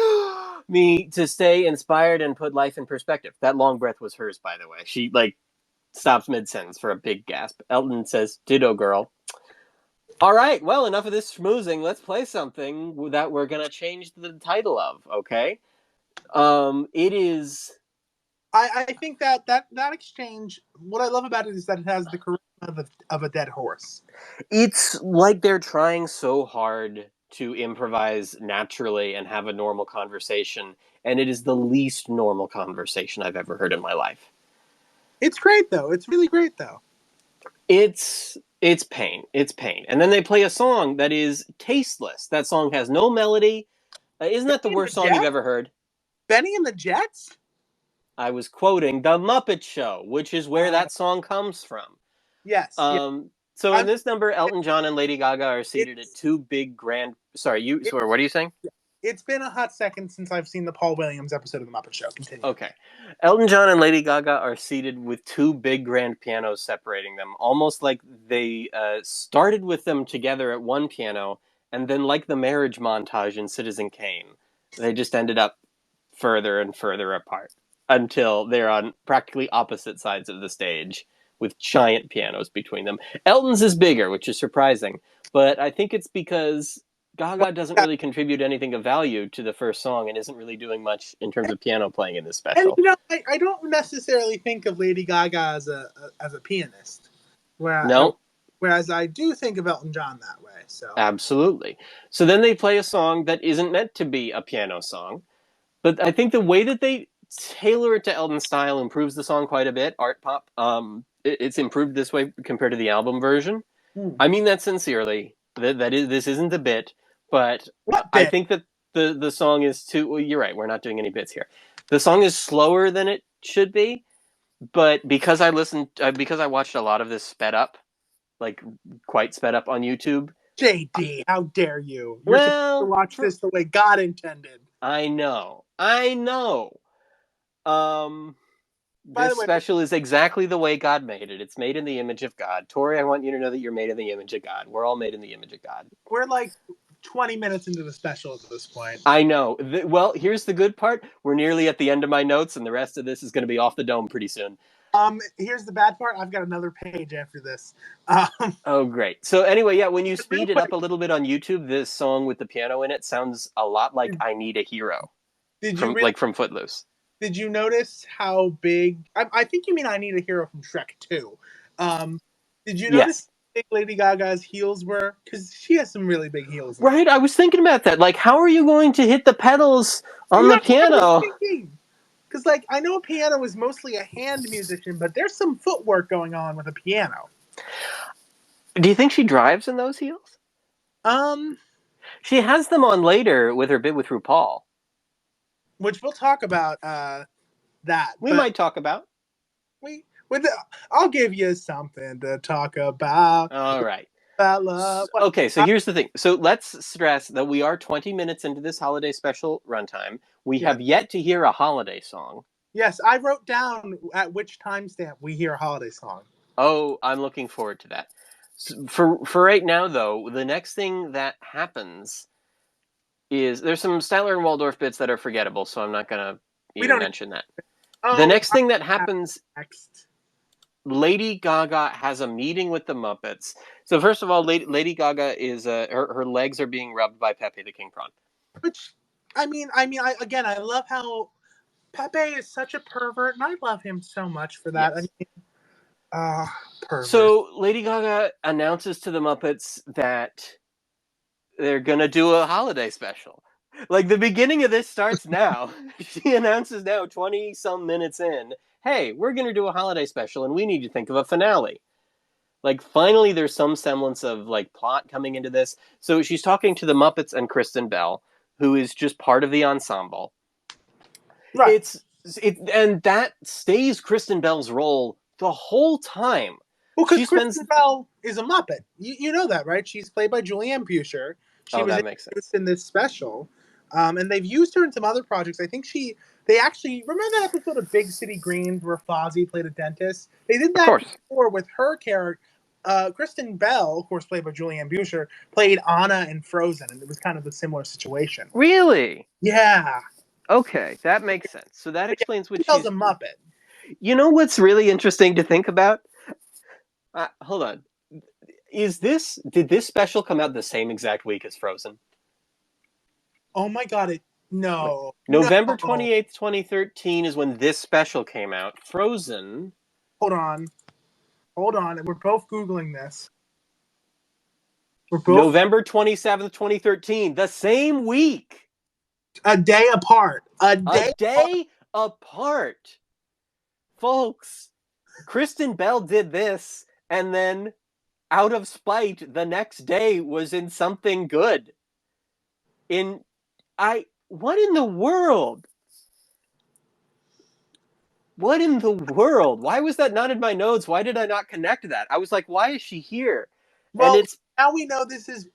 me to stay inspired and put life in perspective. That long breath was hers, by the way. She stops mid sentence for a big gasp. Elton says, "Ditto, girl." All right, well, enough of this schmoozing. Let's play something that we're gonna change the title of. Okay. It is. I think that exchange. What I love about it is that it has the charisma of a dead horse. It's like they're trying so hard to improvise naturally and have a normal conversation, and it is the least normal conversation I've ever heard in my life. It's great though. It's really great though. It's pain. It's pain. And then they play a song that is tasteless. That song has no melody. Isn't that the Benny and the worst song you've Jets. ever heard? Benny and the Jets. I was quoting The Muppet Show, which is where Uh, that song comes from. yes. Yeah. So in I'm. this number, Elton John and Lady Gaga are seated at It's. two big grand. Sorry, you. It, Sorry, what are you saying? it's been a hot second since I've seen the Paul Williams episode of the Muppet Show. Continue. Okay. Elton John and Lady Gaga are seated with two big grand pianos separating them, almost like they started with them together at one piano, and then, like the marriage montage in Citizen Kane, they just ended up further and further apart until they're on practically opposite sides of the stage with giant pianos between them. Elton's is bigger, which is surprising, but I think it's because Gaga doesn't really contribute anything of value to the first song and isn't really doing much in terms of piano playing in this And special. I don't necessarily think of Lady Gaga as a pianist, where, No, whereas I do think of Elton John that way. So absolutely. So then they play a song that isn't meant to be a piano song, but I think the way that they tailor it to Elton's style improves the song quite a bit. Art pop. It's improved this way compared to the album version. hmm. I mean that sincerely. This isn't a bit, but What I bit? think that the song is too. Well, you're right. We're not doing any bits here. The song is slower than it should be, but because I watched a lot of this sped up, like quite sped up on YouTube. JD, how dare you? You're supposed to Well, watch this the way God intended. I know. Um, By this the way, special is exactly the way God made it. It's made in the image of God. Tori, I want you to know that you're made in the image of God. We're all made in the image of God. we're like 20 minutes into the special at this point. I know. Well, here's the good part. We're nearly at the end of my notes, and the rest of this is going to be off the dome pretty soon. Here's the bad part. I've got another page after this. Um, Oh, great. So anyway, yeah, when you real speed it up quick, a little bit on YouTube, this song with the piano in it sounds a lot like "I Need a Hero" did you from really? from Footloose. Did you notice how big? I think you mean I Need a Hero from Shrek 2. Um, did you notice Yes. how big Lady Gaga's heels were? Because she has some really big heels. Right. I was thinking about that. Like, how are you going to hit the pedals on the That's what I was piano? thinking. Because, like, I know a piano is mostly a hand musician, but there's some footwork going on with a piano. Do you think she drives in those heels? Um, She has them on later with her bit with RuPaul. which we'll talk about that, We but might talk about. I'll give you something to talk about, All right. fella. What? Okay, so here's the thing. So let's stress that we are 20 minutes into this holiday special runtime. We Yeah. have yet to hear a holiday song. Yes, I wrote down at which timestamp we hear a holiday song. Oh, I'm looking forward to that. So for right now, though, the next thing that happens is there's some Statler and Waldorf bits that are forgettable, so I'm not going to We even don't. mention that. Oh, The next thing that happens, next. Lady Gaga has a meeting with the Muppets. So first of all, Lady Gaga is her legs are being rubbed by Pepe the King Prawn. Which, I love how Pepe is such a pervert, and I love him so much for that. Yes. Pervert. So Lady Gaga announces to the Muppets that they're gonna do a holiday special. Like the beginning of this starts now. She announces now, 20 some minutes in, hey, we're gonna do a holiday special, and we need to think of a finale. Like finally, there's some semblance of like plot coming into this. So she's talking to the Muppets and Kristen Bell, who is just part of the ensemble. Right. And that stays Kristen Bell's role the whole time. Well, because She spends. Kristen Bell is a Muppet. You know that, right? She's played by Julianne Busher. She Oh, was that makes sense. introduced in this special. And they've used her in some other projects. I think they actually remember that episode of Big City Greens where Fozzie played a dentist. They did that before with her character. Kristen Bell, of course, played by Julianne Buescher, played Anna in Frozen, and it was kind of a similar situation. Really? Yeah. Okay, that makes sense. So that explains what she's a Muppet. You know what's really interesting to think about? Hold on. Did this special come out the same exact week as Frozen? Oh my god, no. November 28th, 2013 is when this special came out. Frozen. Hold on. We're both Googling this. November 27th, 2013. The same week. A day apart. A day apart. Folks, Kristen Bell did this, and then, out of spite, the next day was in something good. What in the world? What in the world? Why was that not in my notes? Why did I not connect that? I was like, why is she here? Well, now we know this is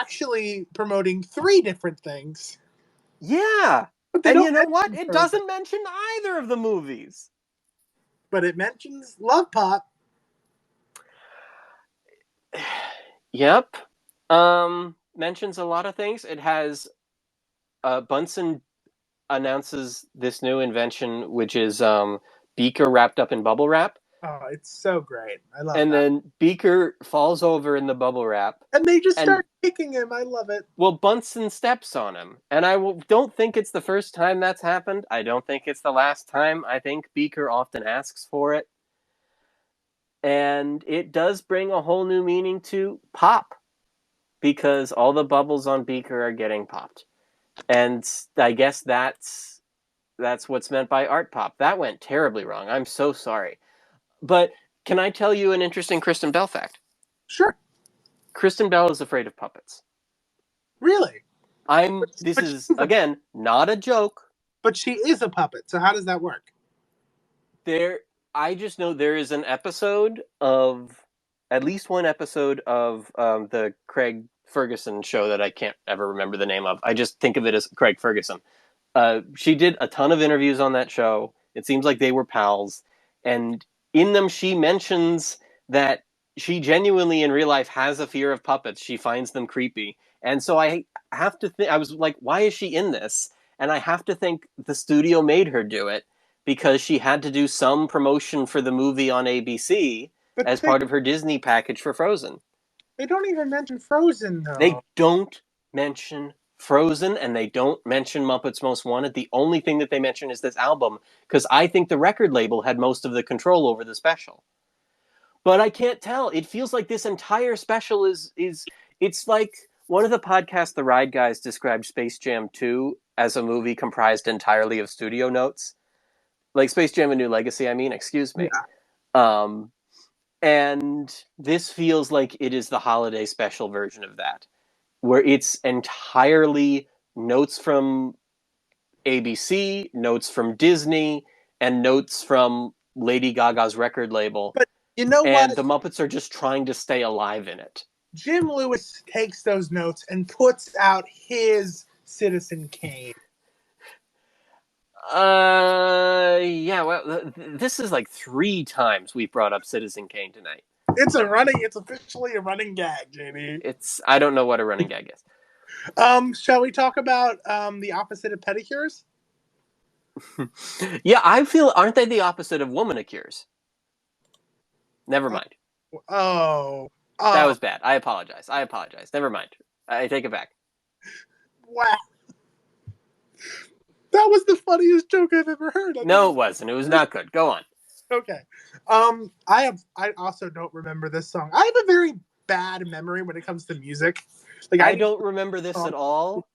actually promoting 3 different things. Yeah. And you know what? It doesn't mention either of the movies. But it mentions Love Pop. Yep. Mentions a lot of things. It has Bunsen announces this new invention, which is Beaker wrapped up in bubble wrap. Oh, it's so great. I love it. And then Beaker falls over in the bubble wrap. And they just start kicking him. I love it. Well, Bunsen steps on him. And I don't think it's the first time that's happened. I don't think it's the last time. I think Beaker often asks for it. And it does bring a whole new meaning to pop. Because all the bubbles on Beaker are getting popped. And I guess that's what's meant by art pop. That went terribly wrong. I'm so sorry. But can I tell you an interesting Kristen Bell fact? Sure. Kristen Bell is afraid of puppets. Really? This is, again, not a joke. But she is a puppet, so how does that work? I just know there is an episode of, at least one episode of the Craig Ferguson show that I can't ever remember the name of. I just think of it as Craig Ferguson. She did a ton of interviews on that show. It seems like they were pals. And in them, she mentions that she genuinely in real life has a fear of puppets. She finds them creepy. And so I have to think, I was like, why is she in this? And I have to think the studio made her do it because she had to do some promotion for the movie on ABC as part of her Disney package for Frozen. They don't even mention Frozen, though. They don't mention Frozen, and they don't mention Muppets Most Wanted. The only thing that they mention is this album, because I think the record label had most of the control over the special. But I can't tell. It feels like this entire special is it's like one of the podcasts, The Ride Guys, described Space Jam 2 as a movie comprised entirely of studio notes. Like Space Jam: A New Legacy, excuse me. Yeah. And this feels like it is the holiday special version of that, where it's entirely notes from ABC, notes from Disney, and notes from Lady Gaga's record label. But you know what? And the Muppets are just trying to stay alive in it. Jim Lewis takes those notes and puts out his Citizen Kane. Yeah, well, this is like 3 times we've brought up Citizen Kane tonight. It's officially a running gag, JD. I don't know what a running gag is. Shall we talk about the opposite of pedicures? Yeah, I feel, aren't they the opposite of womanicures? Never mind. Oh. That was bad. I apologize. Never mind. I take it back. Wow. That was the funniest joke I've ever heard. No, it wasn't. It was not good. Go on. Okay. I also don't remember this song. I have a very bad memory when it comes to music. Like I don't remember this at all.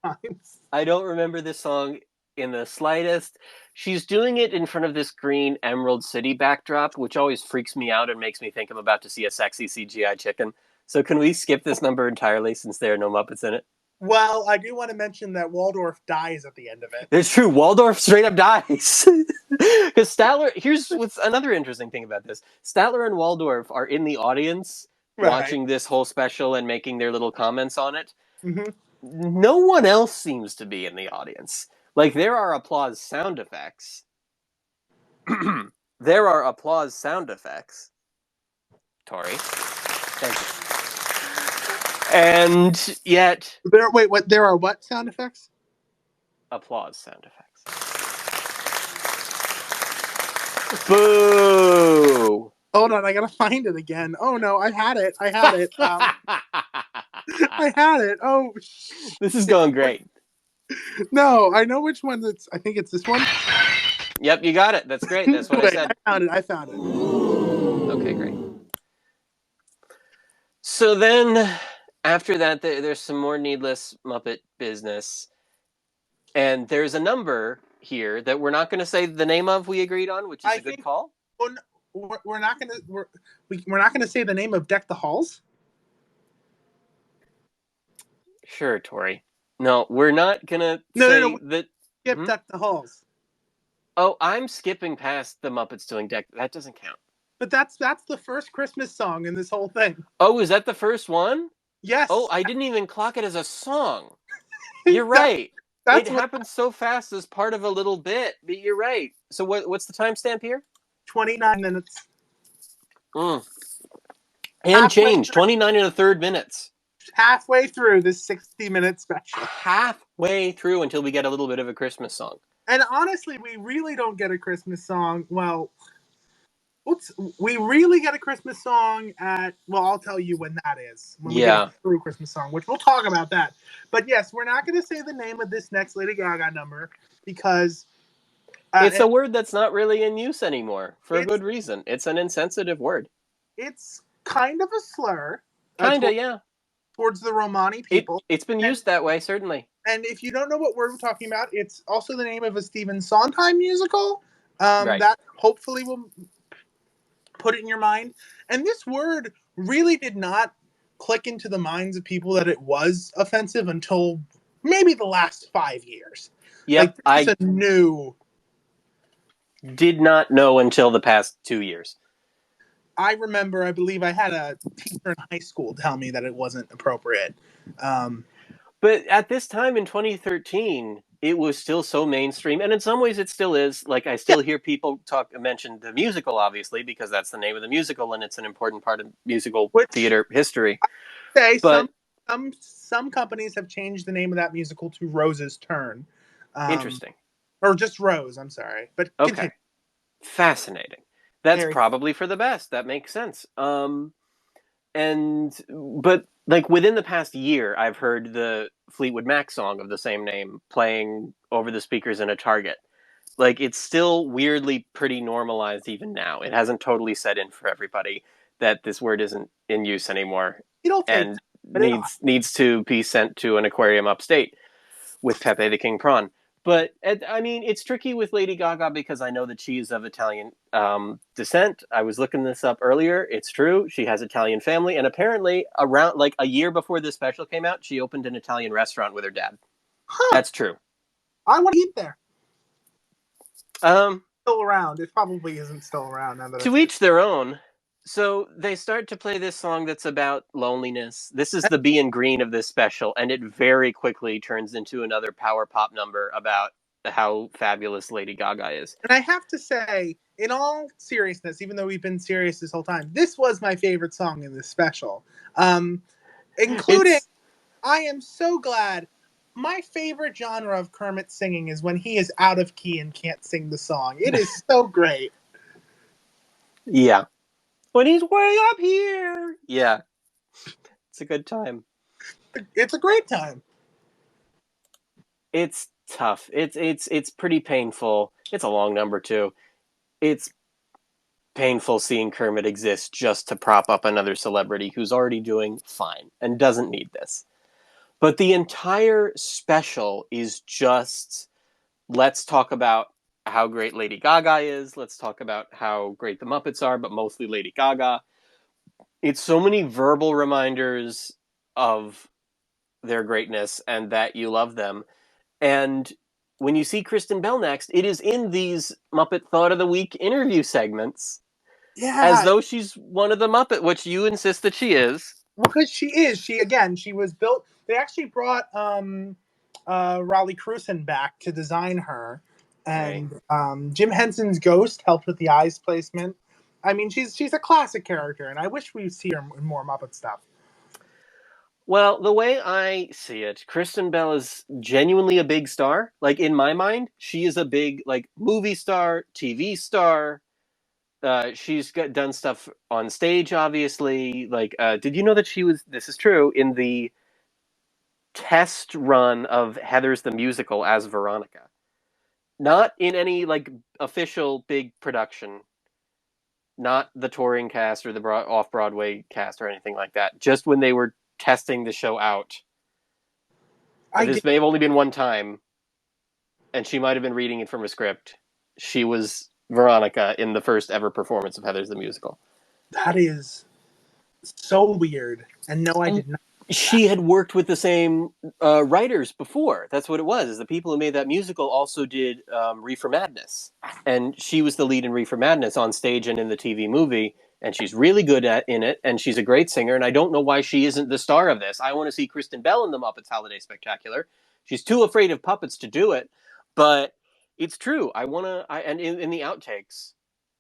I don't remember this song in the slightest. She's doing it in front of this green Emerald City backdrop, which always freaks me out and makes me think I'm about to see a sexy CGI chicken. So can we skip this number entirely since there are no Muppets in it? Well, I do want to mention that Waldorf dies at the end of it. It's true. Waldorf straight up dies. Because Statler, here's what's another interesting thing about this. Statler and Waldorf are in the audience watching this whole special and making their little comments on it. Mm-hmm. No one else seems to be in the audience. Like, there are applause sound effects. There are applause sound effects. Tori. Thank you. And yet... There are what sound effects? Applause sound effects. Boo! Hold on, I gotta find it again. Oh no, I had it. I had it. I had it. Oh, this is going great. No, I know which one. I think it's this one. Yep, you got it. That's great. That's what I said. I found it. Okay, great. So then, after that, there's some more needless Muppet business, and there's a number here that we're not going to say the name of. We agreed on, which is a good call. We're not going to we're not going to say the name of Deck the Halls. Sure, Tori. No, we're not going to say that. Skip Deck the Halls. Oh, I'm skipping past the Muppets doing Deck. That doesn't count. But that's the first Christmas song in this whole thing. Oh, is that the first one? Yes. Oh, I didn't even clock it as a song. You're right. It happens so fast as part of a little bit, but you're right. So what's the timestamp here? 29 minutes. And change. 29 and a third minutes. Halfway through this 60-minute special. Halfway through until we get a little bit of a Christmas song. And honestly, we really don't get a Christmas song. Well, we really get a Christmas song at, well, I'll tell you when that is. When we get a true Christmas song, which we'll talk about that. But yes, we're not going to say the name of this next Lady Gaga number because... it's a word that's not really in use anymore, for a good reason. It's an insensitive word. It's kind of a slur. Yeah. Towards the Romani people. It's been used that way, certainly. And if you don't know what word we're talking about, it's also the name of a Stephen Sondheim musical. Right. That hopefully will put it in your mind. And this word really did not click into the minds of people that it was offensive until maybe the last 5 years. Yep, I did not know until the past 2 years. I remember, I believe I had a teacher in high school tell me that it wasn't appropriate. But at this time in 2013, it was still so mainstream, and in some ways it still is. Like, I still hear people mention the musical, obviously, because that's the name of the musical, and it's an important part of musical theater history. Some companies have changed the name of that musical to Rose's Turn. Interesting. Or just Rose, I'm sorry. But okay. Continue. Fascinating. That's probably for the best. That makes sense. But like within the past year, I've heard the Fleetwood Mac song of the same name playing over the speakers in a Target. Like, it's still weirdly pretty normalized even now. It hasn't totally set in for everybody that this word isn't in use anymore and needs to be sent to an aquarium upstate with Pepe the King Prawn. But, I mean, it's tricky with Lady Gaga because I know that she's of Italian descent. I was looking this up earlier. It's true. She has Italian family. And apparently, around like a year before this special came out, she opened an Italian restaurant with her dad. Huh. That's true. I want to eat there. Still around. It probably isn't still around now that to each their own. So they start to play this song that's about loneliness. This is the Be in Green of this special, and it very quickly turns into another power pop number about how fabulous Lady Gaga is. And I have to say, in all seriousness, even though we've been serious this whole time, this was my favorite song in this special. Including, I am so glad, my favorite genre of Kermit singing is when he is out of key and can't sing the song. It is so great. Yeah. When he's way up here. Yeah. It's a good time. It's a great time. It's tough. It's pretty painful. It's a long number too. It's painful seeing Kermit exist just to prop up another celebrity who's already doing fine and doesn't need this. But the entire special is just, let's talk about how great Lady Gaga is. Let's talk about how great the Muppets are, but mostly Lady Gaga. It's so many verbal reminders of their greatness and that you love them. And when you see Kristen Bell next, it is in these Muppet Thought of the Week interview segments. Yeah. As though she's one of the Muppet, which you insist that she is. Because she is. She was built. They actually brought Raleigh Cruson back to design her, Right. and Jim Henson's ghost helped with the eyes placement. I mean, she's a classic character, and I wish we'd see her in more Muppet stuff. Well, the way I see it, Kristen Bell is genuinely a big star. Like in my mind, she is a big like movie star, TV star. She's done stuff on stage, obviously. Like, did you know that she was? This is true in the test run of Heather's the Musical as Veronica. Not in any like official big production, not the touring cast or the off Broadway cast or anything like that. Just when they were testing the show out. This may have only been one time, and she might have been reading it from a script. She was Veronica in the first ever performance of Heather's the Musical. That is so weird. And no, I did not. She had worked with the same writers before. That's what it was. Is the people who made that musical also did Reefer Madness, and she was the lead in Reefer Madness on stage and in the TV movie. And she's really good in it, and she's a great singer. And I don't know why she isn't the star of this. I want to see Kristen Bell in the Muppets Holiday Spectacular. She's too afraid of puppets to do it, but it's true. I want to. And in the outtakes,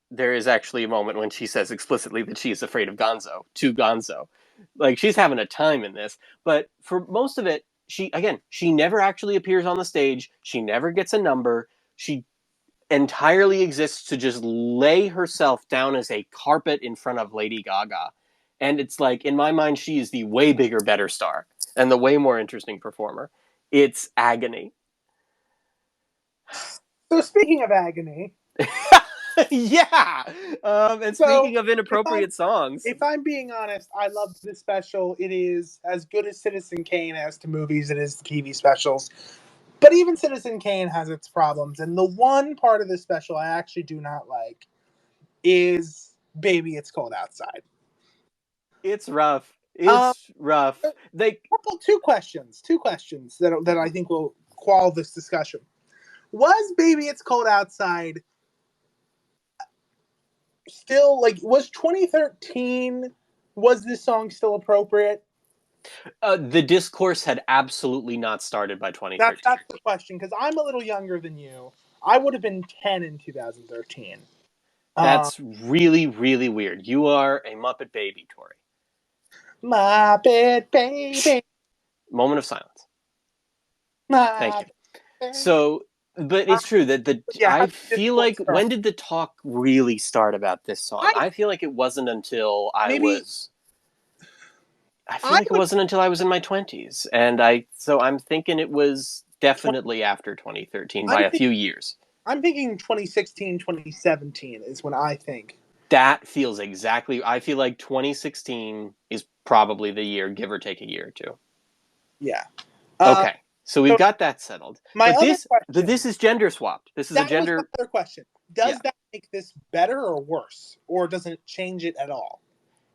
there is actually a moment when she says explicitly that she is afraid of Gonzo, to Gonzo. Like, she's having a time in this. But for most of it, she never actually appears on the stage. She never gets a number. She entirely exists to just lay herself down as a carpet in front of Lady Gaga. And it's like, in my mind, she is the way bigger, better star and the way more interesting performer. It's agony. So speaking of agony... Yeah! And speaking of inappropriate songs... If I'm being honest, I love this special. It is as good as Citizen Kane as to movies it is to TV specials. But even Citizen Kane has its problems. And the one part of this special I actually do not like is Baby It's Cold Outside. It's rough. It's rough. Two questions that I think will quell this discussion. Was Baby It's Cold Outside still, like, was 2013, was this song still appropriate? The discourse had absolutely not started by 2013. That's the question, because I'm a little younger than you. I would have been 10 in 2013. That's really, really weird. You are a Muppet baby, Tori. Muppet baby. Moment of silence. Muppet Thank you. baby. So, but it's true that I feel like, when did the talk really start about this song? I feel like it wasn't until I was in my 20s. And I'm thinking it was definitely after 2013 by a few years. I'm thinking 2016, 2017 is when I think. That feels exactly... I feel like 2016 is probably the year, give or take a year or two. Yeah. Okay. So we've got that settled. This is gender swapped. This is a gender... That was my other question. Does that make this better or worse? Or doesn't it change it at all?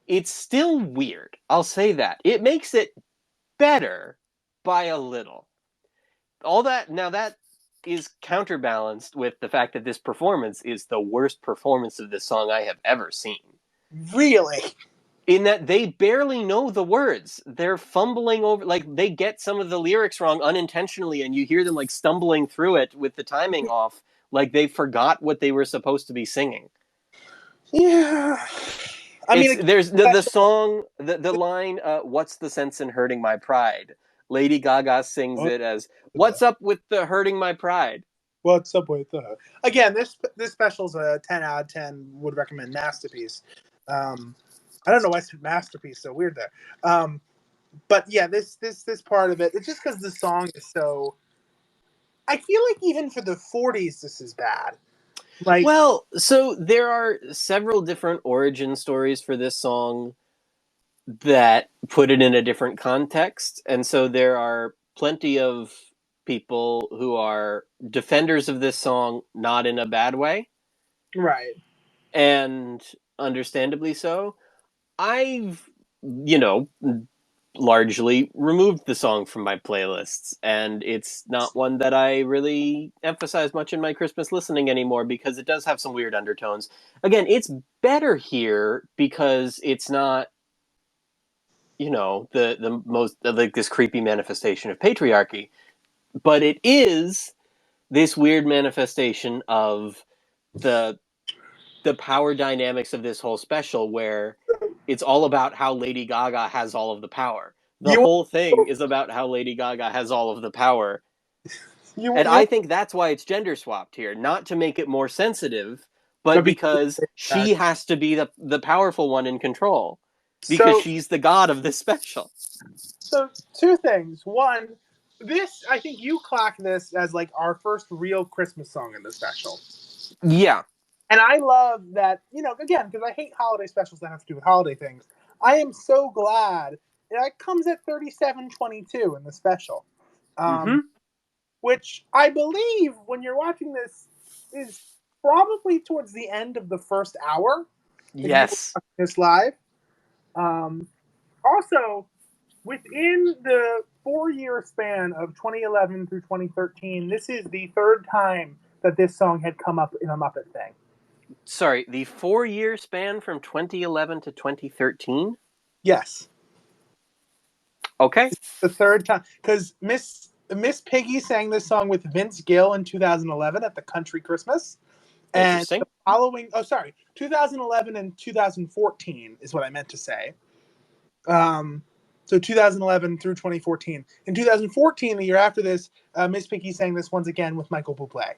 It's still weird. I'll say that. It makes it better by a little. All that... Now that is counterbalanced with the fact that this performance is the worst performance of this song I have ever seen. Really? In that they barely know the words. They're fumbling over, like, they get some of the lyrics wrong unintentionally, and you hear them, like, stumbling through it with the timing off, like they forgot what they were supposed to be singing. Yeah. I mean, there's the song, the line, what's the sense in hurting my pride? Lady Gaga sings it as, what's up with the hurting my pride? What's up with the... Again, this special's a 10 out of 10, would recommend masterpiece. I don't know why I said masterpiece, so weird there. But yeah, this part of it, it's just because the song is so... I feel like even for the 40s, this is bad. Like, well, so there are several different origin stories for this song that put it in a different context. And so there are plenty of people who are defenders of this song, not in a bad way. Right. And understandably so. I've, largely removed the song from my playlists, and it's not one that I really emphasize much in my Christmas listening anymore because it does have some weird undertones. Again, it's better here because it's not the most like this creepy manifestation of patriarchy, but it is this weird manifestation of the the power dynamics of this whole special, where it's all about how Lady Gaga has all of the power. The You whole thing is about how Lady Gaga has all of the power. And you I think that's why it's gender swapped here, not to make it more sensitive, but but because because she has to be the powerful one in control, because so she's the god of this special. so two things. One, this I think you clock this as like our first real Christmas song in the special. Yeah. And I love that, again, because I hate holiday specials that have to do with holiday things. I am so glad it comes at 37:22 in the special. Mm-hmm. Which I believe when you're watching this is probably towards the end of the first hour if you were Yes. watching this live. Um, Also, within the 4-year span of 2011 through 2013, this is the third time that this song had come up in a Muppet thing. Sorry, the 4-year span from 2011 to 2013? Yes, Okay. the third time because Miss Piggy sang this song with Vince Gill in 2011 at the Country Christmas, and Interesting. the following 2011 and 2014 is what I meant to say. So 2011 through 2014. In 2014, the year after this, Miss Piggy sang this once again with Michael Bublé.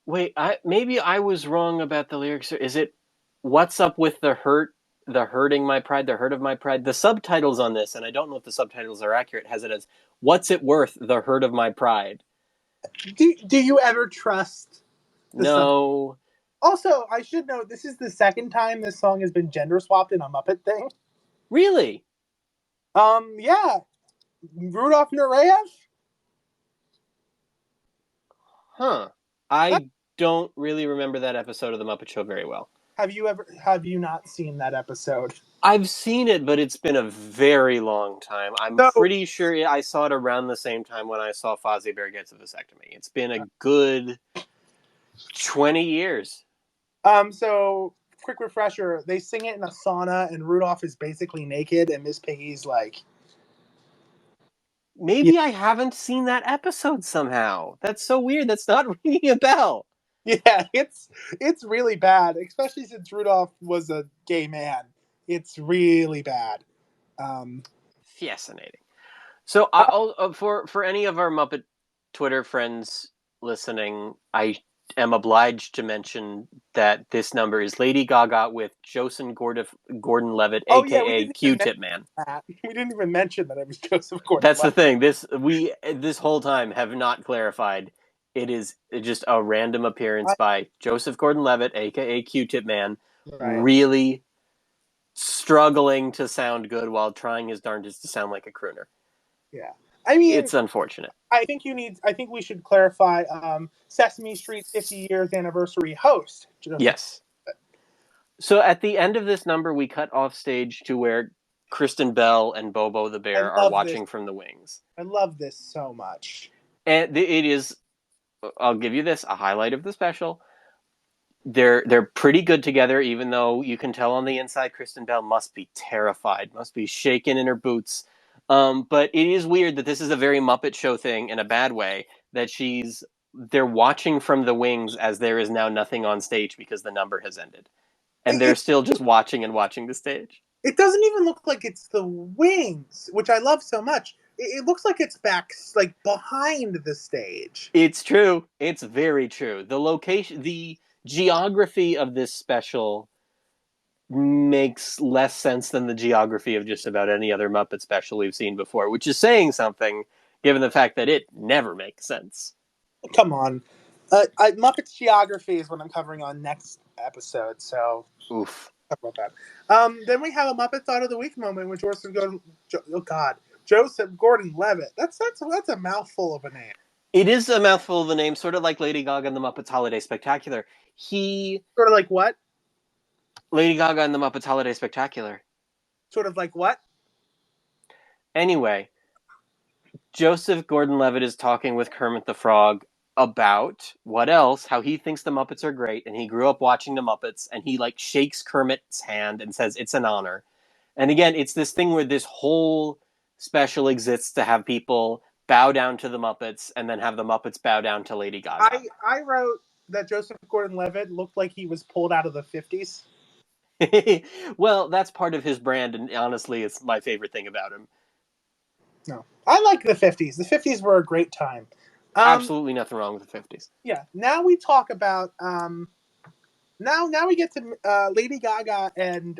Wait, maybe I was wrong about the lyrics. Is it "What's up with the hurting my pride, the hurt of my pride"? The subtitles on this, and I don't know if the subtitles are accurate, has it as "What's it worth, the hurt of my pride"? Do you ever trust the sub? No, Also, I should note this is the second time this song has been gender swapped in a Muppet thing. really, Yeah, Rudolph Nureyev. huh? I don't really remember that episode of the Muppet Show very well. Have you not seen that episode? I've seen it, but it's been a very long time. I'm So, pretty sure I saw it around the same time when I saw Fozzie Bear Gets a Vasectomy. It's been a good 20 years. so quick refresher: they sing it in a sauna, and Rudolph is basically naked, and Miss Piggy's like, yeah, Maybe I haven't seen that episode somehow. That's so weird. That's not ringing a bell. yeah, it's really bad, especially since Rudolph was a gay man. It's really bad. Um, Fascinating. So, uh, for any of our Muppet Twitter friends listening, I am obliged to mention that this number is Lady Gaga with Gordon Levitt, oh yeah, we aka didn't even mention Q-Tip Man. that. We didn't even mention that it was Joseph That's the Gordon-Levitt. thing. This whole time have not clarified. It is just a random appearance by Joseph Gordon-Levitt, aka Q-Tip Man, Right. really struggling to sound good while trying his darndest to sound like a crooner. Yeah. I mean, It's unfortunate. I think we should clarify. Sesame Street 50 years anniversary host Joseph. Yes. So at the end of this number, we cut off stage to where Kristen Bell and Bobo the I bear are love this. watching from the wings. I love this so much. And it is, I'll give you this, a highlight of the special. They're pretty good together, even though you can tell on the inside Kristen Bell must be terrified, must be shaken in her boots. But it is weird that this is a very Muppet Show thing in a bad way. That they're watching from the wings as there is now nothing on stage because the number has ended, and they're It, still just watching and watching the stage. it doesn't even look like it's the wings, which I love so much. It looks like it's back, like behind the stage. It's true. It's very true. The location, the geography of this special makes less sense than the geography of just about any other Muppet special we've seen before, which is saying something given the fact that it never makes sense. Come on. Muppets geography is what I'm covering on next episode, so Oof. talk about that. Then we have a Muppet Thought of the Week moment with Joseph Gordon-Levitt. That's a mouthful of a name. It is a mouthful of a name, sort of like Lady Gaga and the Muppets Holiday Spectacular. Sort of like what? Lady Gaga and the Muppets Holiday Spectacular. Sort of like what? Anyway, Joseph Gordon-Levitt is talking with Kermit the Frog about what else, how he thinks the Muppets are great, and he grew up watching the Muppets, and he like shakes Kermit's hand and says it's an honor. And again, it's this thing where this whole special exists to have people bow down to the Muppets and then have the Muppets bow down to Lady Gaga. I wrote that Joseph Gordon-Levitt looked like he was pulled out of the 50s. Well, that's part of his brand, and honestly, it's my favorite thing about him. No, I like the 50s. The 50s were a great time. Absolutely nothing wrong with the 50s. Yeah. Now we talk about now we get to Lady Gaga and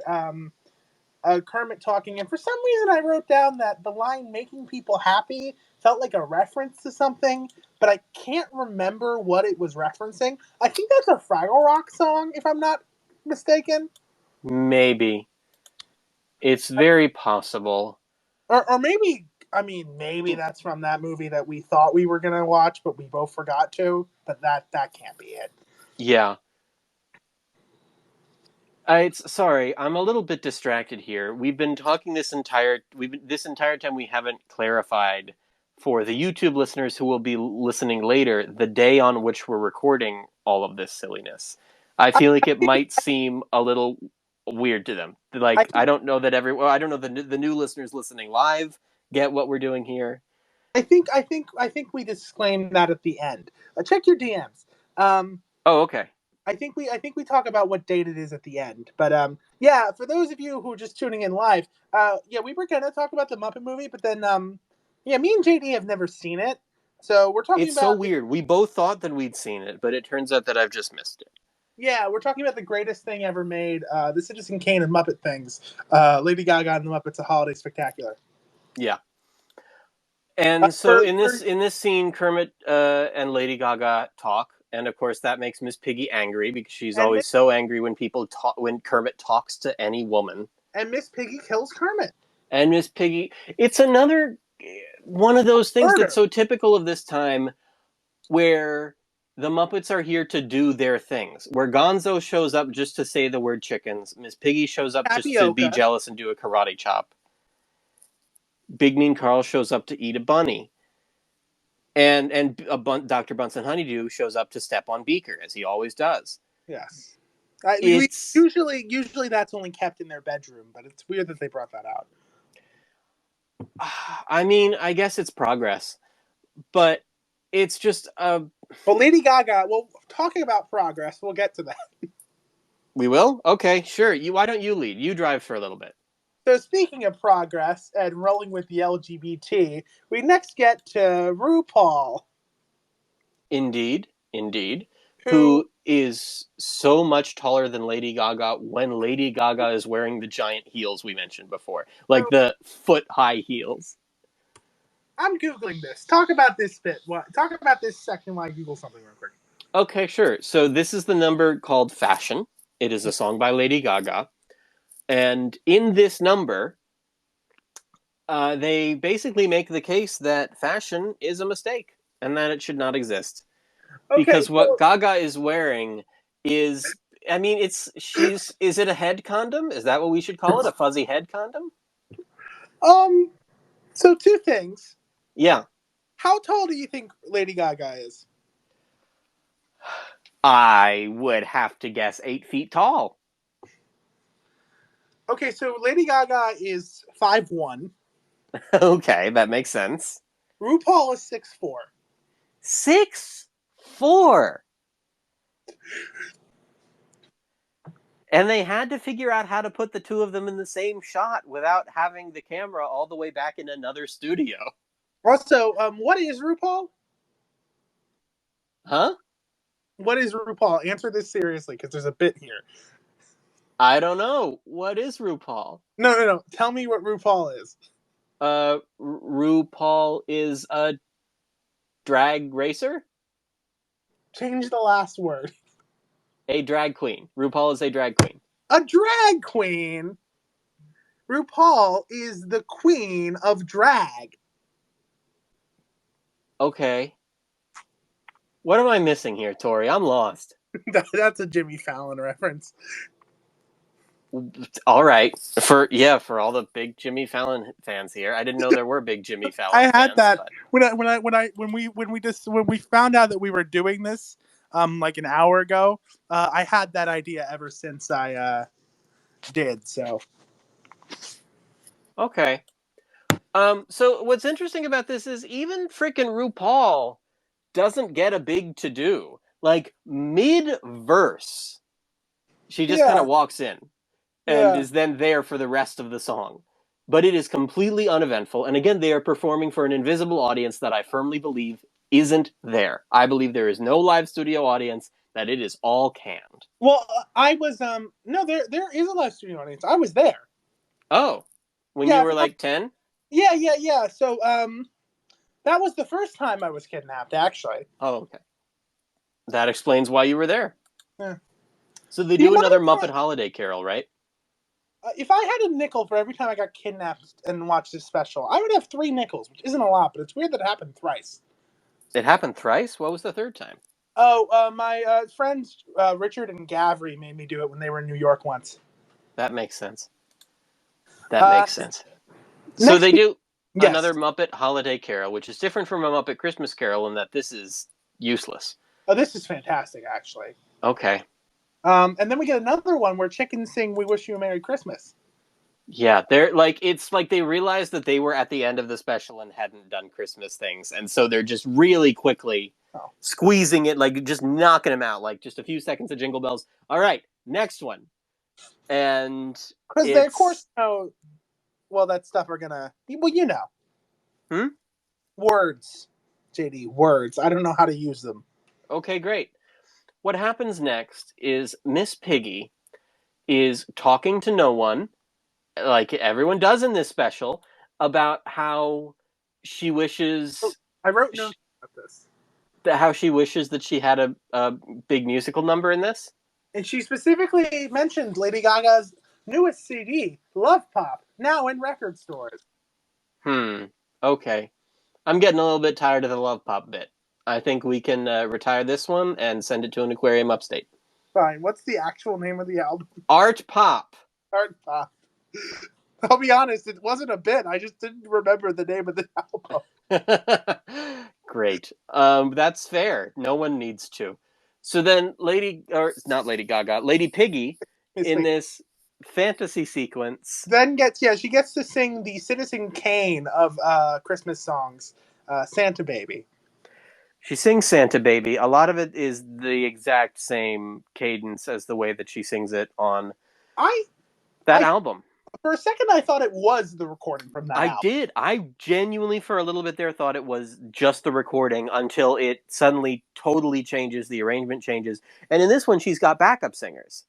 Kermit talking, and for some reason I wrote down that the line "making people happy" felt like a reference to something, but I can't remember what it was referencing. I think that's a Fraggle Rock song, if I'm not mistaken. Maybe. It's very possible. Or maybe, I mean, maybe that's from that movie that we thought we were going to watch, but we both forgot to. But that can't be it. Yeah. Sorry, I'm a little bit distracted here. We've been talking this entire time we haven't clarified for the YouTube listeners who will be listening later the day on which we're recording all of this silliness. I feel like it might seem a little weird to them. Like I don't know that I don't know the new listeners listening live get what we're doing here. I think we disclaimed that at the end. Check your DMs. Oh, okay. I think we talk about what date it is at the end. But yeah, for those of you who are just tuning in live, yeah, we were gonna talk about the Muppet movie, but then yeah, me and JD have never seen it, so we're talking It's about. so weird. We both thought that we'd seen it, but it turns out that I've just missed it. Yeah, we're talking about the greatest thing ever made, the Citizen Kane and Muppet things, Lady Gaga and the Muppets: A Holiday Spectacular. Yeah. And so in this scene, Kermit and Lady Gaga talk, and of course that makes Miss Piggy angry because she's always so angry when when Kermit talks to any woman. And Miss Piggy kills Kermit. And Miss Piggy, it's another one of those things that's so typical of this time, where the Muppets are here to do their things. Where Gonzo shows up just to say the word chickens, Miss Piggy shows up just to be jealous and do a karate chop. Big Mean Carl shows up to eat a bunny. And Dr. Bunsen Honeydew shows up to step on Beaker, as he always does. Yes. Usually that's only kept in their bedroom, but it's weird that they brought that out. I mean, I guess it's progress. But it's just... Well, Lady Gaga, well, talking about progress, we'll get to that. We will? Okay, sure. Why don't you lead? You drive for a little bit. So speaking of progress and rolling with the LGBT, we next get to RuPaul. Indeed. Who is so much taller than Lady Gaga when Lady Gaga is wearing the giant heels we mentioned before. Like the foot-high heels. I'm Googling this. Talk about this bit. Talk about this section while I Google something real quick. Okay, sure. So this is the number called Fashion. It is a song by Lady Gaga. And in this number, they basically make the case that fashion is a mistake and that it should not exist. Okay, because what Gaga is wearing is, I mean, is it a head condom? Is that what we should call it? A fuzzy head condom? So two things. Yeah. How tall do you think Lady Gaga is? I would have to guess 8 feet tall. Okay, so Lady Gaga is 5'1". Okay, that makes sense. RuPaul is 6'4". 6'4". And they had to figure out how to put the two of them in the same shot without having the camera all the way back in another studio. Also, what is RuPaul? Huh? What is RuPaul? Answer this seriously, because there's a bit here. I don't know. What is RuPaul? No. Tell me what RuPaul is. RuPaul is a drag racer? Change the last word. A drag queen. RuPaul is a drag queen. A drag queen? RuPaul is the queen of drag. Okay. What am I missing here, Tori? I'm lost. That's a Jimmy Fallon reference. All right, for all the big Jimmy Fallon fans here. I didn't know there were big Jimmy Fallon I had fans, that but... when we found out that we were doing this like an hour ago. I had that idea ever since I did so. Okay. So what's interesting about this is even freaking RuPaul doesn't get a big to do. Like mid verse, she just kind of walks in and is then there for the rest of the song. But it is completely uneventful. And again, they are performing for an invisible audience that I firmly believe isn't there. I believe there is no live studio audience, that it is all canned. Well, I was no, there is a live studio audience. I was there. Oh, when you were like 10? Yeah. So that was the first time I was kidnapped, actually. Oh, okay. That explains why you were there. Yeah. So they do another Muppet Holiday Carol, right? If I had a nickel for every time I got kidnapped and watched this special, I would have 3 nickels, which isn't a lot, but it's weird that it happened thrice. It happened thrice? What was the third time? Oh, my friends Richard and Gavry made me do it when they were in New York once. That makes sense. So they do another Muppet Holiday Carol, which is different from a Muppet Christmas Carol in that this is useless. Oh, this is fantastic, actually. Okay. And then we get another one where chickens sing "We Wish You a Merry Christmas." Yeah, they're like, it's like they realized that they were at the end of the special and hadn't done Christmas things, and so they're just really quickly squeezing it, like just knocking them out, like just a few seconds of Jingle Bells. All right, next one. And because they of course know, well, that stuff are gonna, well, you know, words, JD, words. I don't know how to use them. Okay, great. What happens next is Miss Piggy is talking to no one, like everyone does in this special, about how she wishes... I wrote notes about this. How she wishes that she had a big musical number in this? And she specifically mentioned Lady Gaga's newest CD, Love Pop, now in record stores. Okay. I'm getting a little bit tired of the Love Pop bit. I think we can retire this one and send it to an aquarium upstate. Fine. What's the actual name of the album? Art Pop. Art Pop. I'll be honest, it wasn't a bit. I just didn't remember the name of the album. Great. That's fair. No one needs to. So then Lady Piggy in this fantasy sequence then she gets to sing the Citizen Kane of Christmas songs, Santa Baby. She sings Santa Baby. A lot of it is the exact same cadence as the way that she sings it on that album. For a second, I thought it was the recording from that album. I did. I genuinely, for a little bit there, thought it was just the recording until it suddenly totally changes. The arrangement changes. And in this one, she's got backup singers.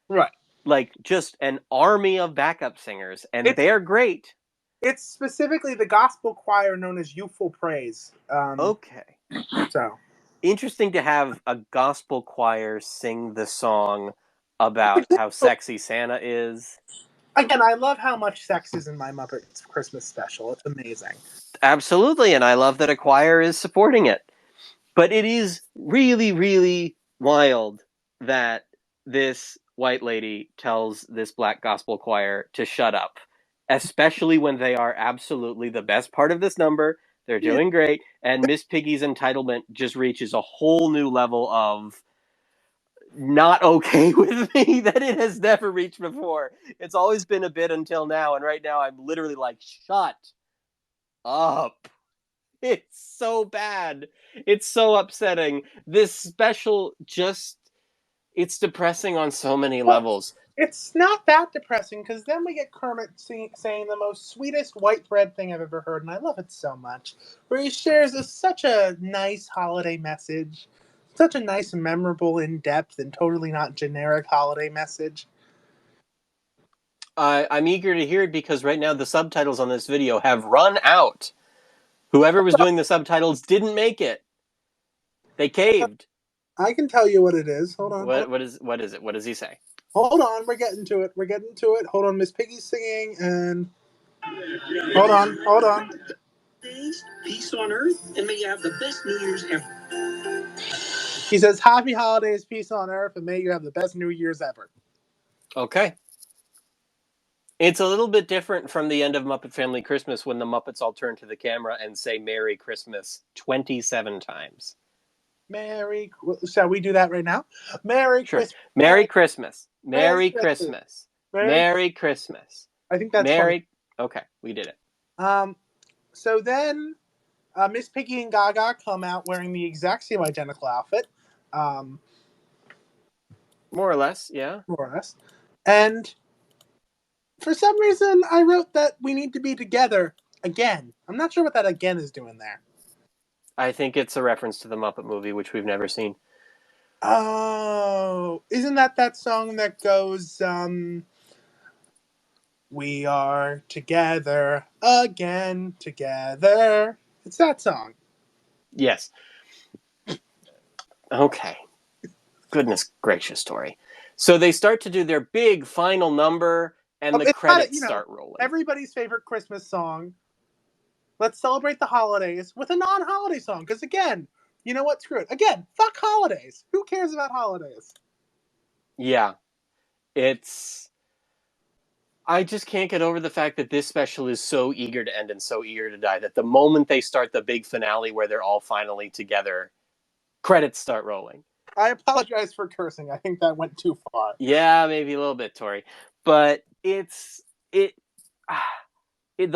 Right. Like, just an army of backup singers. And they're great. It's specifically the gospel choir known as Youthful Praise. Okay. So interesting to have a gospel choir sing the song about how sexy Santa is. Again, I love how much sex is in my Muppet Christmas special. It's amazing. Absolutely, and I love that a choir is supporting it. But it is really, really wild that this white lady tells this black gospel choir to shut up, especially when they are absolutely the best part of this number. They're doing great, and Miss Piggy's entitlement just reaches a whole new level of not okay with me that it has never reached before. It's always been a bit until now, and right now I'm literally like, shut up. It's so bad. It's so upsetting. This special just, it's depressing on so many levels. It's not that depressing, because then we get Kermit saying the most sweetest white bread thing I've ever heard, and I love it so much, where he shares such a nice holiday message. Such a nice, memorable, in-depth, and totally not generic holiday message. I'm eager to hear it because right now the subtitles on this video have run out. Whoever was doing the subtitles didn't make it. They caved. I can tell you what it is. Hold on. What is it? What does he say? Hold on, we're getting to it. Hold on, Miss Piggy's singing, and hold on. Peace on earth, and may you have the best New Year's ever. He says, "Happy holidays, peace on earth, and may you have the best New Year's ever." Okay. It's a little bit different from the end of Muppet Family Christmas when the Muppets all turn to the camera and say Merry Christmas 27 times. Shall we do that right now? Merry Sure. Christmas. Merry Christmas. Merry Merry Christmas. Christmas. Merry. Merry Christmas. I think that's funny. Merry. Okay, we did it. So then Miss Piggy and Gaga come out wearing the exact same identical outfit. More or less, yeah. More or less. And for some reason, I wrote that we need to be together again. I'm not sure what that again is doing there. I think it's a reference to the Muppet Movie, which we've never seen. Oh, isn't that song that goes, we are together again, together. It's that song. Yes. Okay. Goodness gracious, Tori. So they start to do their big final number, and the credits start rolling. Everybody's favorite Christmas song. Let's celebrate the holidays with a non-holiday song. Because again, you know what? Screw it. Again, fuck holidays. Who cares about holidays? Yeah. I just can't get over the fact that this special is so eager to end and so eager to die that the moment they start the big finale where they're all finally together, credits start rolling. I apologize for cursing. I think that went too far. Yeah, maybe a little bit, Tori. But the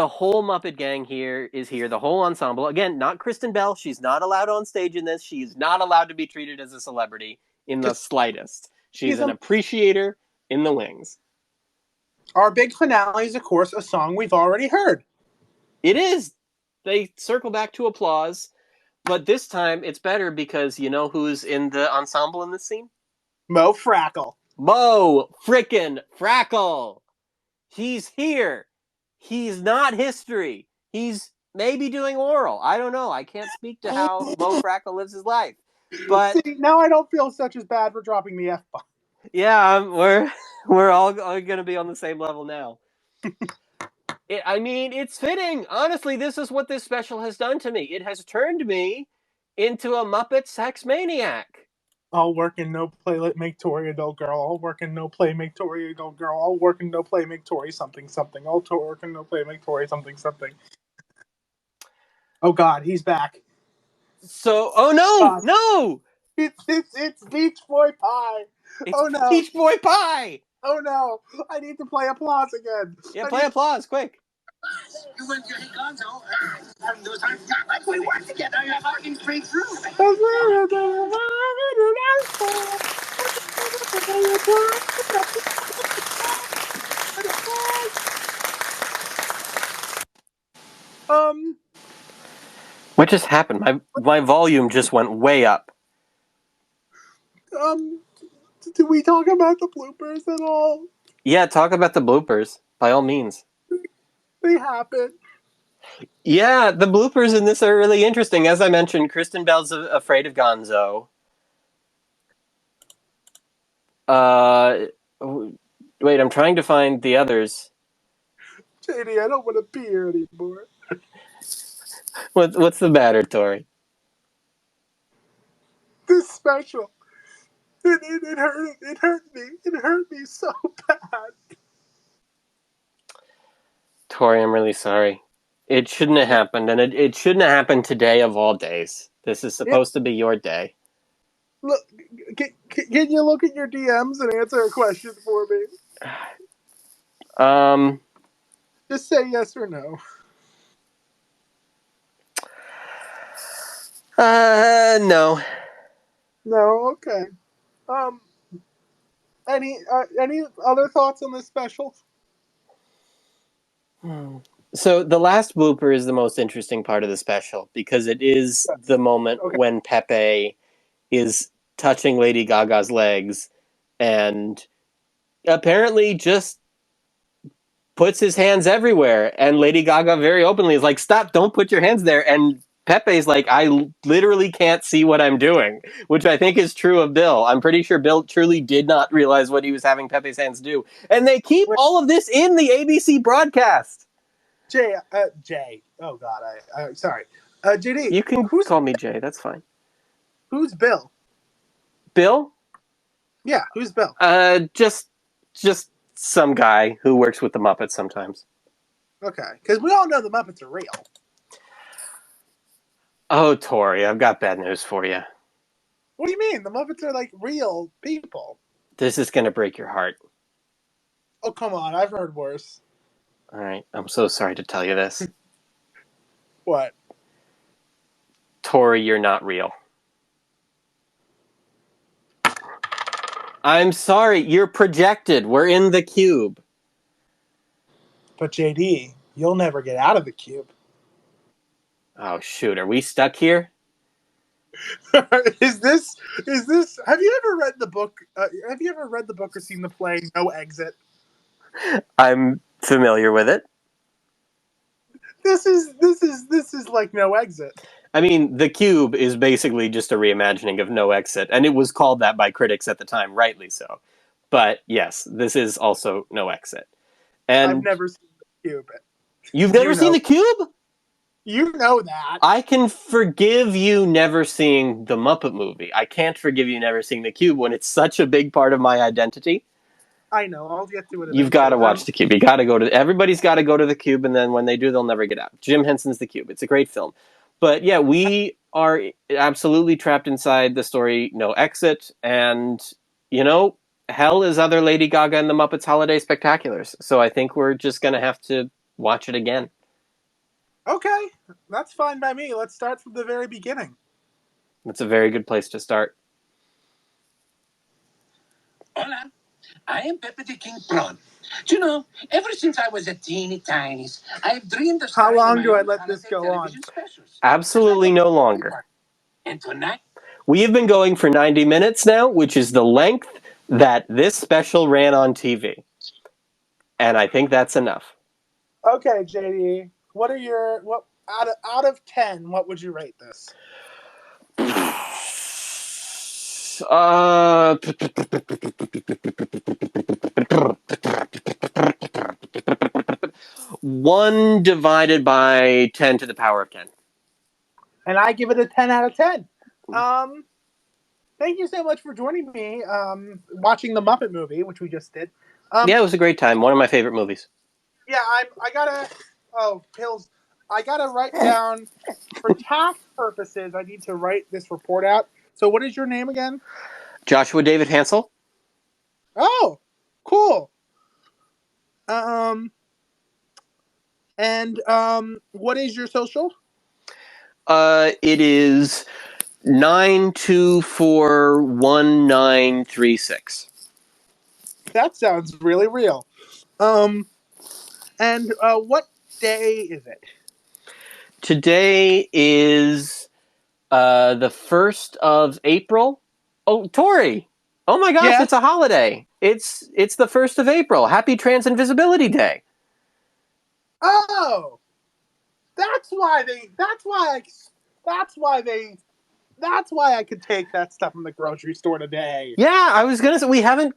whole Muppet gang is here. The whole ensemble. Again, not Kristen Bell. She's not allowed on stage in this. She's not allowed to be treated as a celebrity in the slightest. She's an appreciator in the wings. Our big finale is, of course, a song we've already heard. It is. They circle back to applause. But this time, it's better because you know who's in the ensemble in this scene? Mo Frackle. Mo frickin' Frackle! He's here. He's not history. He's maybe doing oral. I don't know. I can't speak to how Mo Frackle lives his life. But see, now I don't feel such as bad for dropping the F-bomb. Yeah, we're all going to be on the same level now. It's fitting. Honestly, this is what this special has done to me. It has turned me into a Muppet sex maniac. All work and no play, make Tori a dull girl. All work and no play, make Tori a dull girl. All work and no play, make Tori something something. All work and no play, make Tori something something. Oh God, he's back. So, oh no, no! It's Beach Boy Pie. It's Beach Boy Pie. Oh no! I need to play applause again. Yeah, play applause, quick. You went to Gonzo, and those times like we work together. You're talking straight through. What just happened? My volume just went way up. Did we talk about the bloopers at all? Yeah, talk about the bloopers, by all means. They happen. Yeah, the bloopers in this are really interesting. As I mentioned, Kristen Bell's afraid of Gonzo. Wait, I'm trying to find the others. JD, I don't want to be here anymore. What's the matter, Tori? This special. It hurt me. It hurt me so bad. Tori, I'm really sorry. It shouldn't have happened, and it shouldn't have happened today of all days. This is supposed to be your day. Look, can you look at your DMs and answer a question for me? Just say yes or no. No. No, okay. Any other thoughts on this special? So the last blooper is the most interesting part of the special because it is the moment when Pepe is touching Lady Gaga's legs and apparently just puts his hands everywhere. And Lady Gaga very openly is like, stop, don't put your hands there. And Pepe's like, I literally can't see what I'm doing, which I think is true of Bill. I'm pretty sure Bill truly did not realize what he was having Pepe's hands do. And they keep all of this in the ABC broadcast. Jay. Oh God, sorry. JD. You can call me Jay. That's fine. Who's Bill? Bill? Yeah, who's Bill? Just some guy who works with the Muppets sometimes. Okay, because we all know the Muppets are real. Oh, Tori, I've got bad news for you. What do you mean? The Muppets are like real people. This is going to break your heart. Oh, come on. I've heard worse. All right, I'm so sorry to tell you this. What? Tori, you're not real. I'm sorry, you're projected. We're in the cube. But JD, you'll never get out of the cube. Oh, shoot, are we stuck here? Is this? Have you ever read the book? Have you ever read the book or seen the play No Exit? I'm familiar with it. This is like No Exit. I mean, the cube is basically just a reimagining of No Exit, and it was called that by critics at the time, rightly so. But yes, this is also No Exit. And I've never seen the cube. You've never seen the cube? You know that. I can forgive you never seeing the Muppet Movie. I can't forgive you never seeing the cube when it's such a big part of my identity. I know. I'll get to it. You've got to watch the cube. You got to go to. Everybody's got to go to the cube, and then when they do, they'll never get out. Jim Henson's The Cube. It's a great film. But yeah, we are absolutely trapped inside the story No Exit, and you know, hell is other Lady Gaga and the Muppets Holiday Spectaculars. So I think we're just gonna have to watch it again. Okay, that's fine by me. Let's start from the very beginning. That's a very good place to start. Hola, I am Pepe the King Prawn. Do you know, ever since I was a teeny tinies, I've dreamed of How starring long in do my I own let this holiday go on? television specials. Absolutely no longer. And tonight, We have been going for 90 minutes now, which is the length that this special ran on TV. And I think that's enough. Okay, JD, what are your out of 10? What would you rate this? One divided by 10 to the power of 10. And I give it a 10 out of 10. Thank you so much for joining me. Watching the Muppet Movie, which we just did. Yeah, it was a great time. One of my favorite movies. Yeah, I gotta. Oh, pills. I gotta write down for tax purposes. I need to write this report out. So, what is your name again? Joshua David Hansel. Oh, cool. What is your social? It is 9241936. That sounds really real. And what day is it? Today is the 1st of April. Oh, Tori! Oh my gosh, Yes? it's a holiday. It's the 1st of April. Happy Trans Invisibility Day. Oh, that's why I could take that stuff from the grocery store today. Yeah, I was gonna say we haven't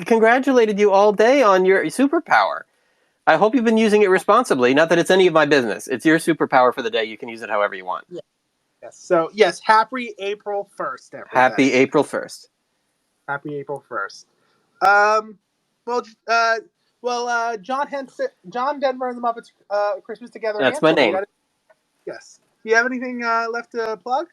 congratulated you all day on your superpower. I hope you've been using it responsibly. Not that it's any of my business. It's your superpower for the day. You can use it however you want. Yeah. Yes. So yes, happy April 1st, everybody. Happy April 1st. Happy April 1st. John Henson, John Denver and the Muppets Christmas Together. That's my name. Yes. Do you have anything left to plug?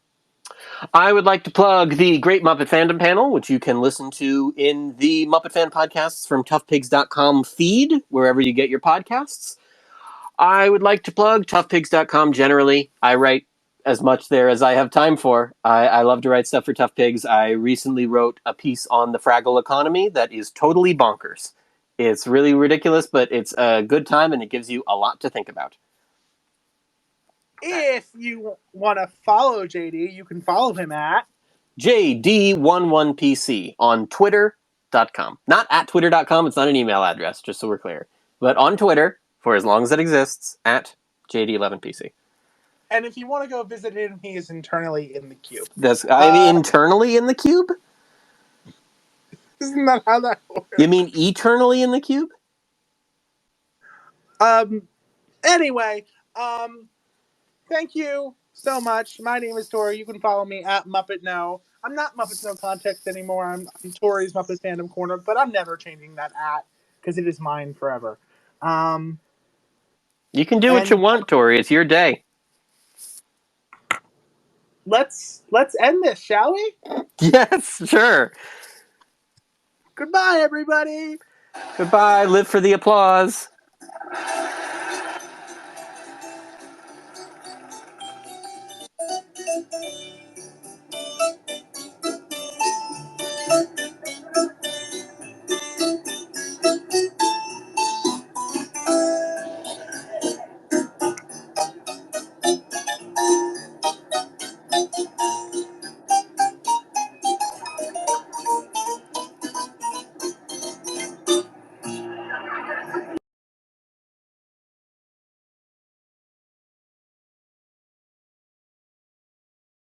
I would like to plug the Great Muppet Fandom Panel, which you can listen to in the Muppet Fan Podcasts from toughpigs.com feed, wherever you get your podcasts. I would like to plug toughpigs.com generally. I write as much there as I have time for. I love to write stuff for Tough Pigs. I recently wrote a piece on the Fraggle economy that is totally bonkers. It's really ridiculous, but it's a good time and it gives you a lot to think about. If you want to follow JD, you can follow him at JD11PC on Twitter.com. Not at Twitter.com, it's not an email address, just so we're clear. But on Twitter, for as long as it exists, at JD11PC. And if you want to go visit him, he is internally in the cube. Internally in the cube? Isn't that how that works? You mean eternally in the cube? Anyway, thank you so much. My name is Tori. You can follow me at Muppet No. I'm not Muppet No Context anymore. I'm Tori's Muppet Fandom Corner, but I'm never changing that at. because it is mine forever. You can do what you want, Tori. It's your day. Let's end this, shall we? Yes, sure. Goodbye, everybody. Goodbye. Live for the applause.